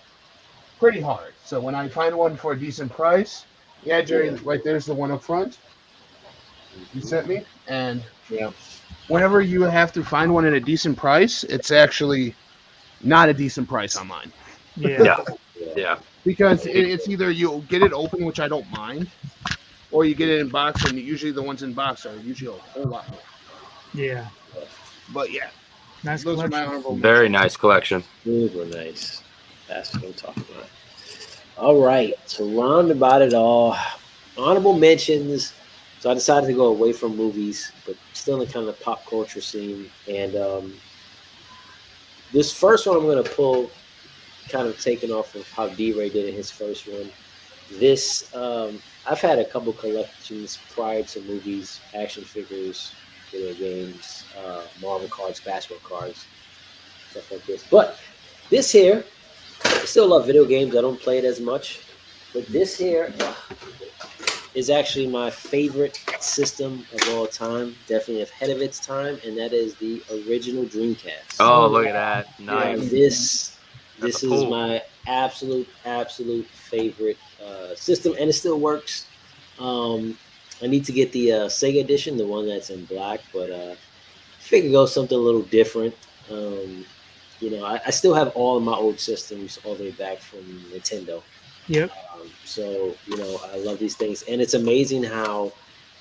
pretty hard. So when I find one for a decent price, Jerry, right there's the one up front you sent me. And whenever you have to find one at a decent price, it's actually not a decent price on mine. Yeah. Because it's either you get it open, which I don't mind, or you get it in box, and usually the ones in box are usually a whole lot more. Yeah. But yeah, Nice those collection. are my honorable Very nice collection. Super nice. That's what I'm talking about. All right. To round about it all, honorable mentions. So I decided to go away from movies, but still in kind of pop culture scene. And this first one I'm going to pull, kind of taken off of how D-Ray did in his first one. This, I've had a couple collections prior to movies, action figures, video games, Marvel cards, basketball cards, stuff like this. But this here, I still love video games. I don't play it as much. But this here is actually my favorite system of all time. Definitely ahead of its time. And that is the original Dreamcast. Oh, look at that. Nice. This is cool. my absolute favorite system. And it still works. I need to get the Sega edition, the one that's in black, but figure go something a little different. Um, I still have all of my old systems all the way back from Nintendo. Yep. So I love these things, and it's amazing how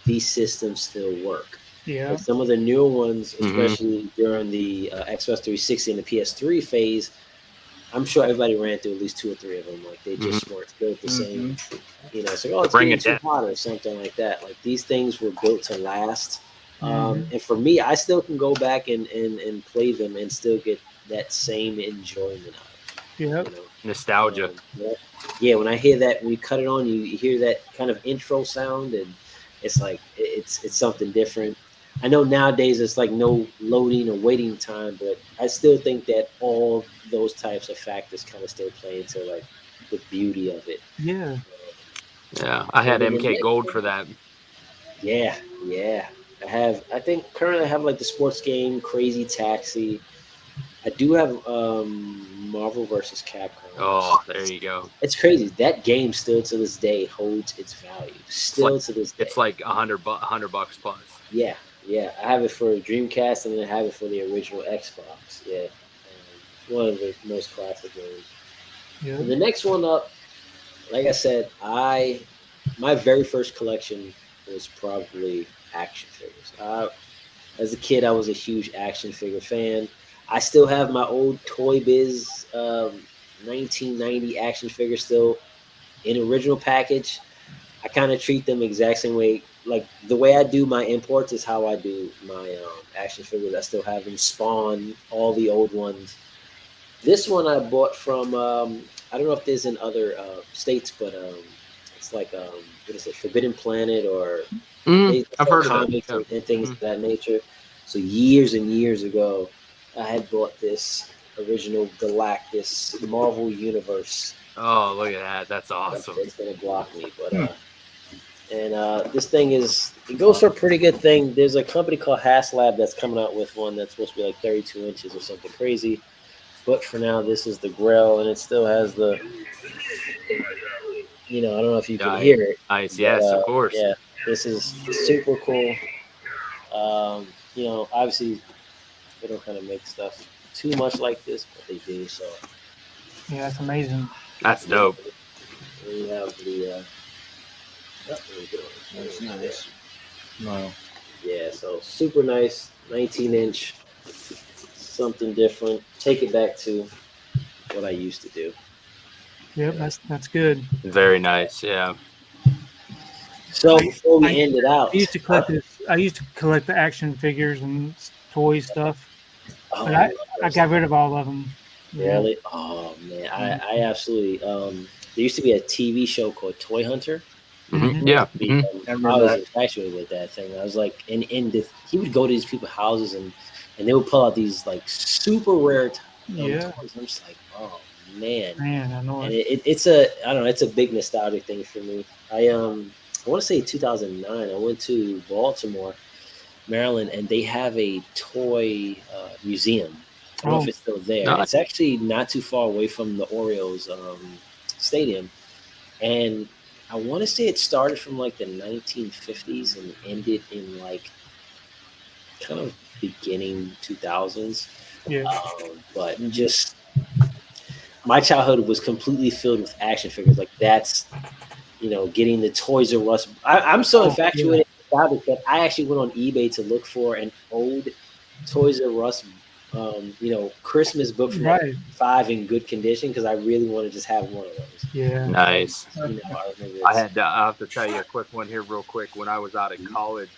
these systems still work. Yeah. Like some of the newer ones, Mhm. especially during the Xbox 360 and the PS3 phase, I'm sure everybody ran through at least 2 or 3 of them. Like they just weren't built the same. It's like, oh, it's Bring getting it too down. hot or something like that. Like these things were built to last. Mhm. And for me, I still can go back and play them and still get that same enjoyment out of it. Yep. Nostalgia. Yeah, when I hear that, when you cut it on, you hear that kind of intro sound, and it's like it's something different. I know nowadays it's like no loading or waiting time, but I still think that all those types of factors kind of still play into like the beauty of it. Yeah. Yeah, I had And then the MK next Gold one- for that. Yeah, yeah. I think currently I have like the sports game Crazy Taxi. I do have Marvel versus Capcom. Oh, there you go. It's crazy. That game still to this day holds its value. Still to this day. It's like $100 plus. Yeah, yeah. I have it for Dreamcast and then I have it for the original Xbox. Yeah. One of the most classic games. Yeah. And the next one up, like I said, my very first collection was probably action figures. As a kid, I was a huge action figure fan. I still have my old Toy Biz 1990 action figure still in original package. I kind of treat them exact same way. Like the way I do my imports is how I do my action figures. I still have them Spawn, all the old ones. This one I bought from I don't know if there's in other states, but it's like what is it, Forbidden Planet, or they I've sell heard of comics that. Yeah. and things of that nature. So years and years ago, I had bought this original Galactus Marvel Universe. Oh, look at that. That's awesome. It's gonna block me, but this thing it goes for a pretty good thing. There's a company called HasLab that's coming out with one that's supposed to be like 32 inches or something crazy. But for now, this is the Grail, and it still has the, I don't know if you can hear it. Nice. But, Yes, of course. Yeah, this is super cool. Obviously, they don't kind of make stuff too much like this, but they do. So Yeah, that's amazing. That's dope. we have the. There we go. That's nice. Wow. Yeah, so super nice, 19-inch, something different. Take it back to what I used to do. Yep, that's good. Very nice. Yeah. So before we end it out, I used to collect this. I used to collect the action figures and toy stuff. oh, But I got rid of all of them. really? Oh man, I absolutely. There used to be a TV show called Toy Hunter. Mhm. Yeah. I I remember was that. infatuated with that thing. I was like, he would go to these people's houses and they would pull out these like super rare Yeah. toys. I'm just like, oh man. Man, I know And it. it's I don't know, it's a big nostalgic thing for me. I want to say 2009. I went to Baltimore, Maryland, and they have a toy museum. I don't know if it's still there. Nice. It's actually not too far away from the Orioles stadium, and I want to say it started from like the 1950s and ended in like kind of beginning 2000s. Yeah. But just my childhood was completely filled with action figures. Like that's, getting the Toys R Us. I'm so infatuated with that that I actually went on eBay to look for an old Toys R Us, Christmas book from Right. 5 in good condition because I really want to just have one of those. Yeah. Nice. I remember I have to tell you a quick one here real quick. When I was out of college,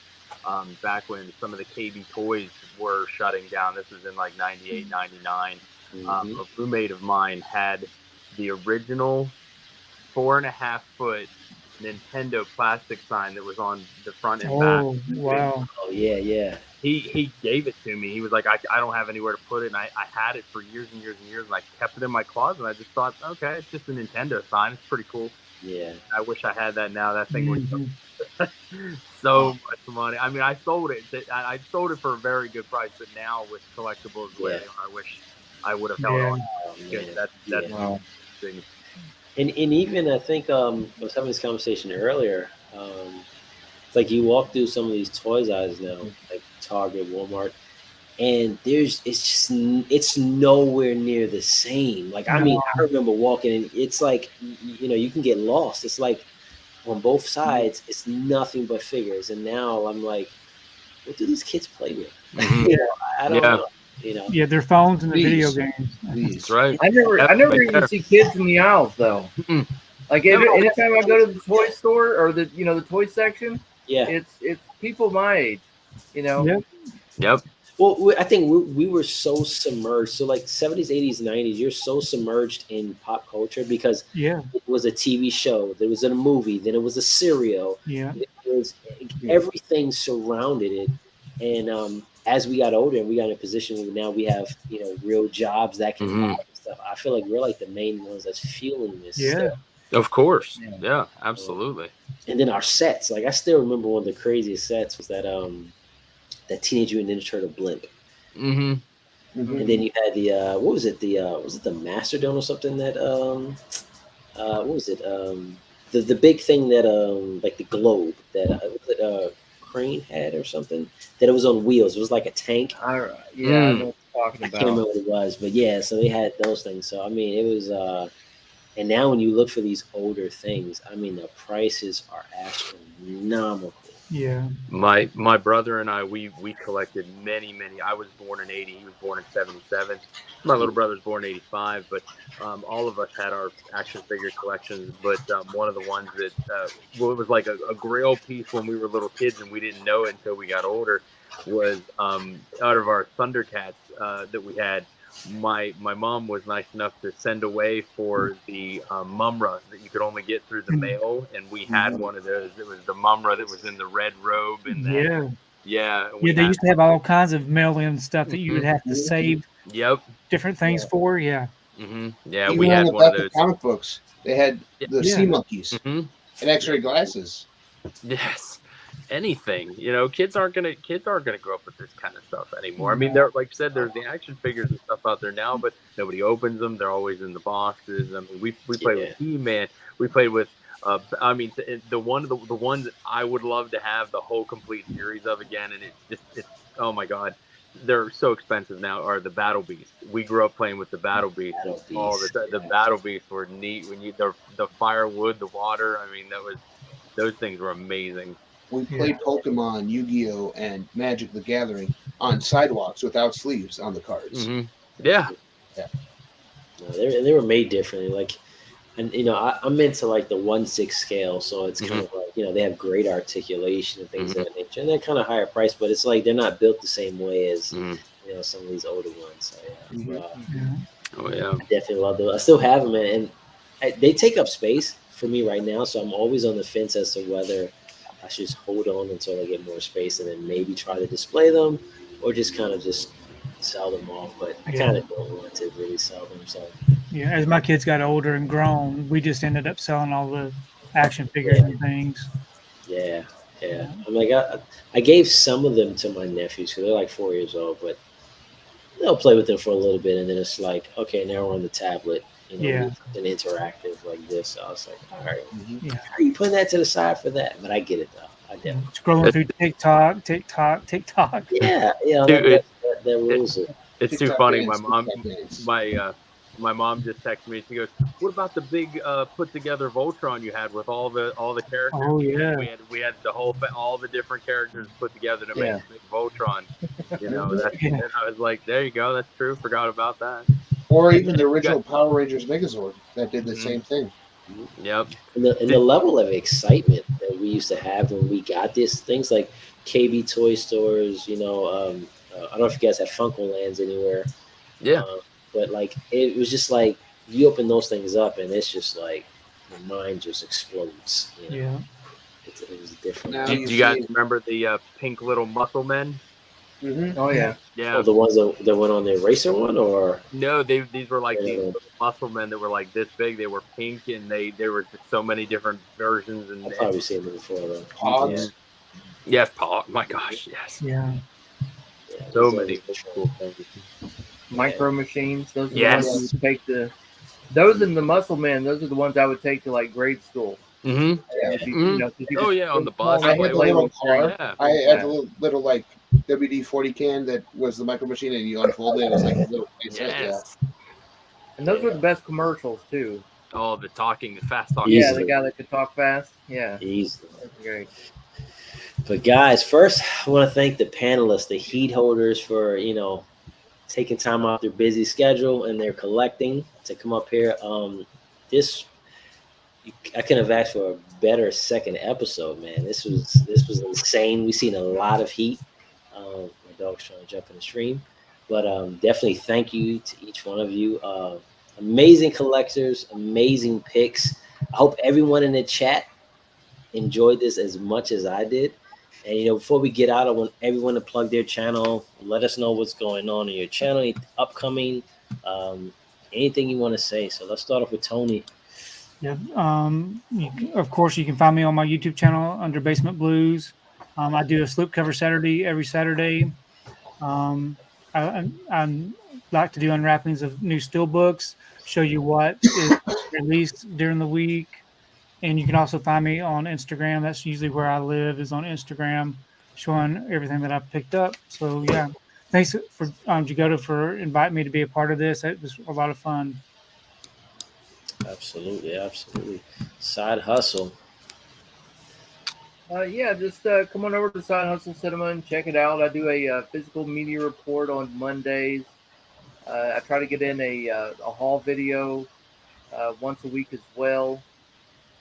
back when some of the KB toys were shutting down, this was in like 98, 99, a roommate of mine had the original 4.5-foot Nintendo plastic sign that was on the front and back. Oh, wow. Oh yeah. He gave it to me. He was like, I don't have anywhere to put it. And I had it for years and years and years. And I kept it in my closet. And I just thought, okay, it's just a Nintendo sign. It's pretty cool. Yeah. I wish I had that now. That thing was Mhm. so much money. I mean, I sold it. I sold it for a very good price. But now with collectibles, the way they are, I wish I would have held Yeah. on. Oh, Yeah, man. that's Wow. And even I think I was having this conversation earlier. It's like you walk through some of these toys aisles now, like Target, Walmart, and it's nowhere near the same. Like, I mean, I remember walking in, it's like, you can get lost. It's like on both sides, it's nothing but figures. And now I'm like, what do these kids play with? I don't know. Yeah, their phones and their video games. That's right. I never even see kids in the aisles though. Like anytime I go to the toy store or the toy section, it's people my age. Yep. Well, I think we were so submerged. So like 70s, 80s, 90s, you're so submerged in pop culture because it was a TV show, there was a movie, then it was a cereal. Yeah. It was, everything surrounded it. And as we got older and we got in a position where now we have, real jobs that can buy stuff, I feel like we're like the main ones that's fueling this stuff. Of course. Yeah, absolutely. And then our sets, like I still remember one of the craziest sets was that Teenage Mutant Ninja Turtle blimp. Mm-hmm. And then you had the what was it? Was it the Mastodon or something that what was it? The big thing that like the globe that was it Crane had or something, that it was on wheels. It was like a tank. I know what you're talking about. I can't remember what it was, but yeah, so they had those things. So I mean, it was and now when you look for these older things, I mean, the prices are astronomical. Yeah. My brother and I, we collected many. I was born in 80. He was born in 77. My little brother was born in 85. But all of us had our action figure collections. But one of the ones that it was like a Grail piece when we were little kids, and we didn't know it until we got older, was out of our Thundercats that we had. My mom was nice enough to send away for the Mumra that you could only get through the mail, and we had one of those. It was the Mumra that was in the red robe, and they they used to have all kinds of mail-in stuff that you would have to save. Different things for. Yeah. Mm-hmm. Yeah, even we had one of those. Comic books. They had the sea monkeys and X-ray glasses. Yes. Anything, kids aren't gonna grow up with this kind of stuff anymore. I mean, there, like you said, there's the action figures and stuff out there now, but nobody opens them. They're always in the boxes. I mean, we played with He-Man. We played with I mean, the ones that I would love to have the whole complete series of again, and it's oh my god, they're so expensive now. Are the Battle Beasts? We grew up playing with the Battle Beasts. The Battle Beasts were neat. When the firewood, the water. I mean, those things were amazing. We played Pokemon, Yu-Gi-Oh, and Magic the Gathering on sidewalks without sleeves on the cards. Mm-hmm. Yeah. No, they were made differently. Like, and I'm into like the 1/6 scale, so it's kind of like they have great articulation and things of that nature, and they're kind of higher price, but it's like they're not built the same way as some of these older ones. So, I definitely love those. I still have them, and they take up space for me right now, so I'm always on the fence as to whether I should just hold on until I get more space and then maybe try to display them, or just kind of just sell them off. But I kind of don't want to really sell them. So as my kids got older and grown, we just ended up selling all the action figures and things. Yeah. I'm like, I gave some of them to my nephews because they're like 4 years old, but they'll play with them for a little bit, and then it's like, okay, now we're on the tablet. An interactive like this. So I was like, all right, how are you putting that to the side for that? But I get it though. I definitely scrolling through TikTok. Yeah, Dude, that rules it. It's too funny. My mom just texted me. She goes, "What about the big put together Voltron you had with all the characters?" Oh yeah, we had the all the different characters put together to make a big Voltron. And I was like, there you go. That's true. Forgot about that. Or even the original Power Rangers Megazord that did the same thing. Yep. And the level of excitement that we used to have when we got these things like KB toy stores, I don't know if you guys have Funko Lands anywhere. Yeah. But like it was just like you open those things up and it's just like your mind just explodes. Yeah. It was different. Do you guys remember the pink little muscle men? Mm-hmm. Oh yeah. Oh, the ones that went on the eraser one, or no? These were like these muscle men that were like this big. They were pink, and they were just so many different versions. And I've probably seen them before though. Pogs. Yes, Pog. My gosh, yes. Yeah. So many cool things. Micro Machines. Those are the ones you take those and the Muscle Men. Those are the ones I would take to like grade school. Mm-hmm. If you know, 'cause you Oh could- yeah, on the small bus. I had the display little ones there. car. Yeah. I had the little like WD-40 can that was the micro machine, and you unfold it. It was like a little playset. Yes. And those were the best commercials too. Oh, the fast talking. Yeah, Easily. the guy that could talk fast. Yeah, Easily. that's great. But guys, first I want to thank the panelists, the heat holders, for taking time off their busy schedule and their collecting to come up here. This I couldn't have asked for a better second episode, man. This was insane. We've seen a lot of heat. My dog's trying to jump in the stream, but definitely thank you to each one of you. Amazing collectors, amazing picks. I hope everyone in the chat enjoyed this as much as I did. And before we get out, I want everyone to plug their channel. Let us know what's going on in your channel, any upcoming, anything you want to say. So let's start off with Tony. Yeah. Of course, you can find me on my YouTube channel under Basement Blues. I do a slipcover Saturday every Saturday. I like to do unwrappings of new Steelbooks, show you what is released during the week. And you can also find me on Instagram. That's usually where I live, is on Instagram, showing everything that I've picked up. So, yeah. Thanks for Jagoda for inviting me to be a part of this. It was a lot of fun. Absolutely. Side hustle. Yeah, just come on over to Side Hustle Cinema and check it out. I do a physical media report on Mondays. I try to get in a haul video once a week as well.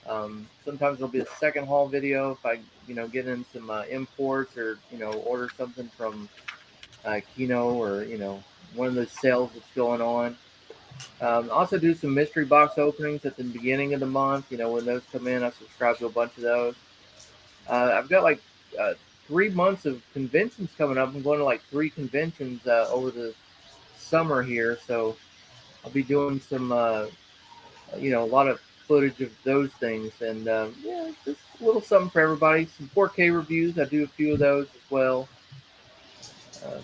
Sometimes there'll be a second haul video if I, get in some imports or, order something from Kino or, one of the sales that's going on. Also do some mystery box openings at the beginning of the month. When those come in, I subscribe to a bunch of those. I've got like 3 months of conventions coming up. I'm going to like 3 conventions over the summer here. So I'll be doing some, a lot of footage of those things. And just a little something for everybody. Some 4K reviews. I do a few of those as well.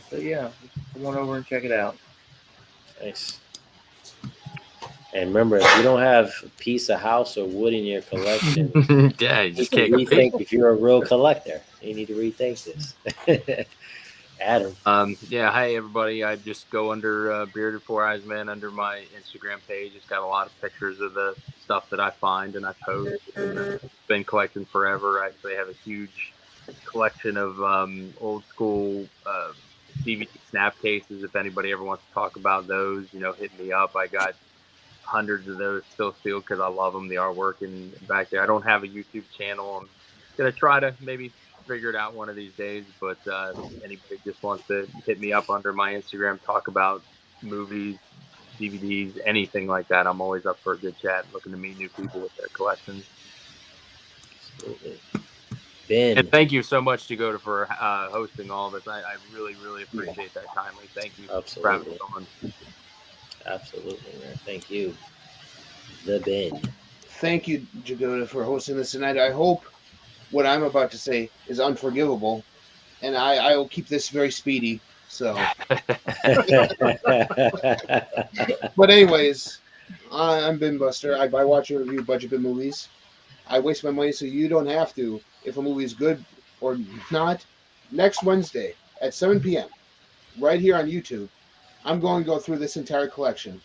So yeah, just come on over and check it out. Nice. And remember, if you don't have a piece of house or wood in your collection, Yeah, you just you can't need to compete. rethink. If you're a real collector, you need to rethink this. Adam. Yeah, hi everybody. I just go under Bearded Four Eyes Man under my Instagram page. It's got a lot of pictures of the stuff that I find and I post. And I've been collecting forever. I actually have a huge collection of old school DVD snap cases. If anybody ever wants to talk about those, hit me up. I got hundreds of those still sealed because I love them. The artwork and back there. I don't have a YouTube channel. I'm gonna try to maybe figure it out one of these days. But anybody just wants to hit me up under my Instagram, talk about movies, DVDs, anything like that. I'm always up for a good chat. Looking to meet new people with their collections. Absolutely. Ben. And thank you so much, Jagoda, for hosting all this. I really, really appreciate that kindly. Thank you for having me on. Absolutely, man. Thank you. The Ben. Thank you, Jagoda, for hosting this tonight. I hope what I'm about to say is unforgivable, and I will keep this very speedy. So, but anyways, I'm Bin Buster. I buy, watch, and review budget bin movies. I waste my money so you don't have to. If a movie is good or not, next Wednesday at 7 p.m. right here on YouTube, I'm going to go through this entire collection.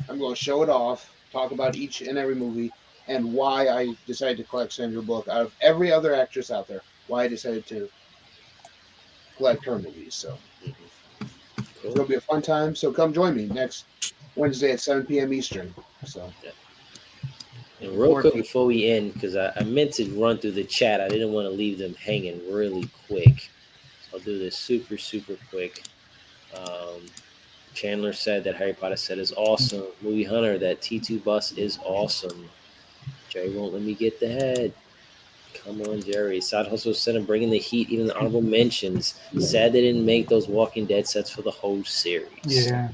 I'm going to show it off, talk about each and every movie, and why I decided to collect Sandra Bullock out of every other actress out there. Why I decided to collect her movies. So it's going to be a fun time. So come join me next Wednesday at 7 p.m. Eastern. So. And real quick before we end, because I meant to run through the chat. I didn't want to leave them hanging really quick. So I'll do this super, super quick. Chandler said that Harry Potter set is awesome. Movie Hunter, that T2 bus is awesome. Jerry won't let me get the head. Come on, Jerry. Side Hustle said I'm bringing the heat, even the honorable mentions. Sad they didn't make those Walking Dead sets for the whole series. Yeah.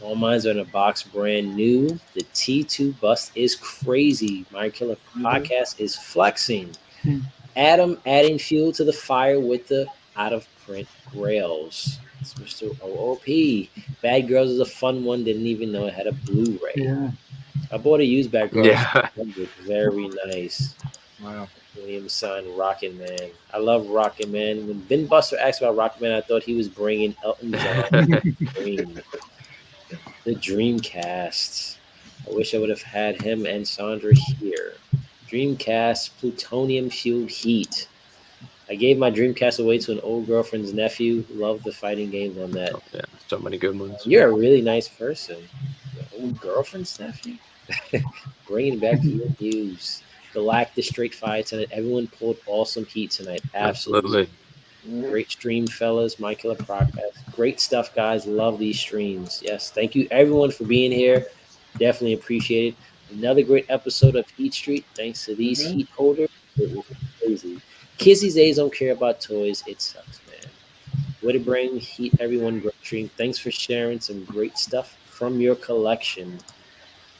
All mines are in a box, brand new. The T2 bust is crazy. My Killer Podcast is flexing. Adam adding fuel to the fire with the out-of-print Grails. It's Mr. OOP. Bad Girls is a fun one. Didn't even know it had a Bluray. Yeah. I bought a used Bad Girls. Yeah. Very nice. Wow. Williams signed Rocket Man. I love Rocket Man. When Ben Buster asked about Rocket Man, I thought he was bringing Elton John. Dream. The Dreamcast. I wish I would have had him and Sandra here. Dreamcast, plutonium fueled heat. I gave my Dreamcast away to an old girlfriend's nephew. Loved the fighting games on that. Oh, yeah, so many good ones. You're a really nice person. Your old girlfriend's nephew? Bringing back your news. Galactic Straight Fight tonight. Everyone pulled awesome heat tonight. Absolutely. Great stream, fellas. My Killer Podcast. Great stuff, guys. Love these streams. Yes. Thank you, everyone, for being here. Definitely appreciate it. Another great episode of Heat Street. Thanks to these heat holders. It was crazy. Kids these days don't care about toys. It sucks, man. Way to bring heat, everyone. Great stream. Thanks for sharing some great stuff from your collection.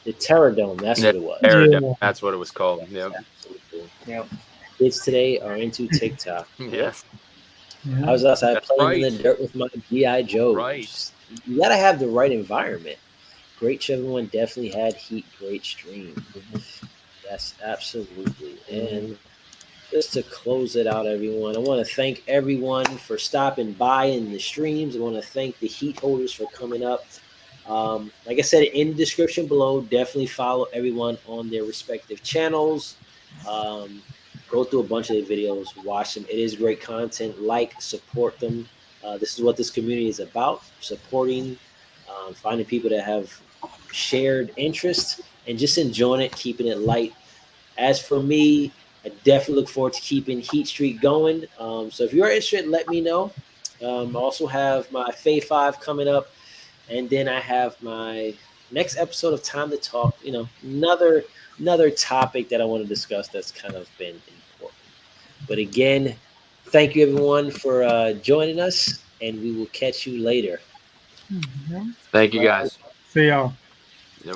The Terror Dome. That's what it was. Terror, that's what it was called. Yep. Absolutely. Yep. Kids today are into TikTok. Yes. I was outside That's playing in right. the dirt with my G.I. Joes. Right. You got to have the right environment. Great show, everyone. Definitely had heat. Great stream. Yes, absolutely. And just to close it out, everyone, I want to thank everyone for stopping by in the streams. I want to thank the heat holders for coming up. Like I said, in the description below, definitely follow everyone on their respective channels. Go through a bunch of their videos, watch them. It is great content. Like, support them. This is what this community is about, supporting, finding people that have shared interests, and just enjoying it, keeping it light. As for me, I definitely look forward to keeping Heat Street going. So if you're interested, let me know. I also have my Fave 5 coming up, and then I have my next episode of Time to Talk. You know, another topic that I want to discuss that's kind of been important. But again, thank you everyone for joining us, and we will catch you later. Thank you, guys. See y'all. Yep.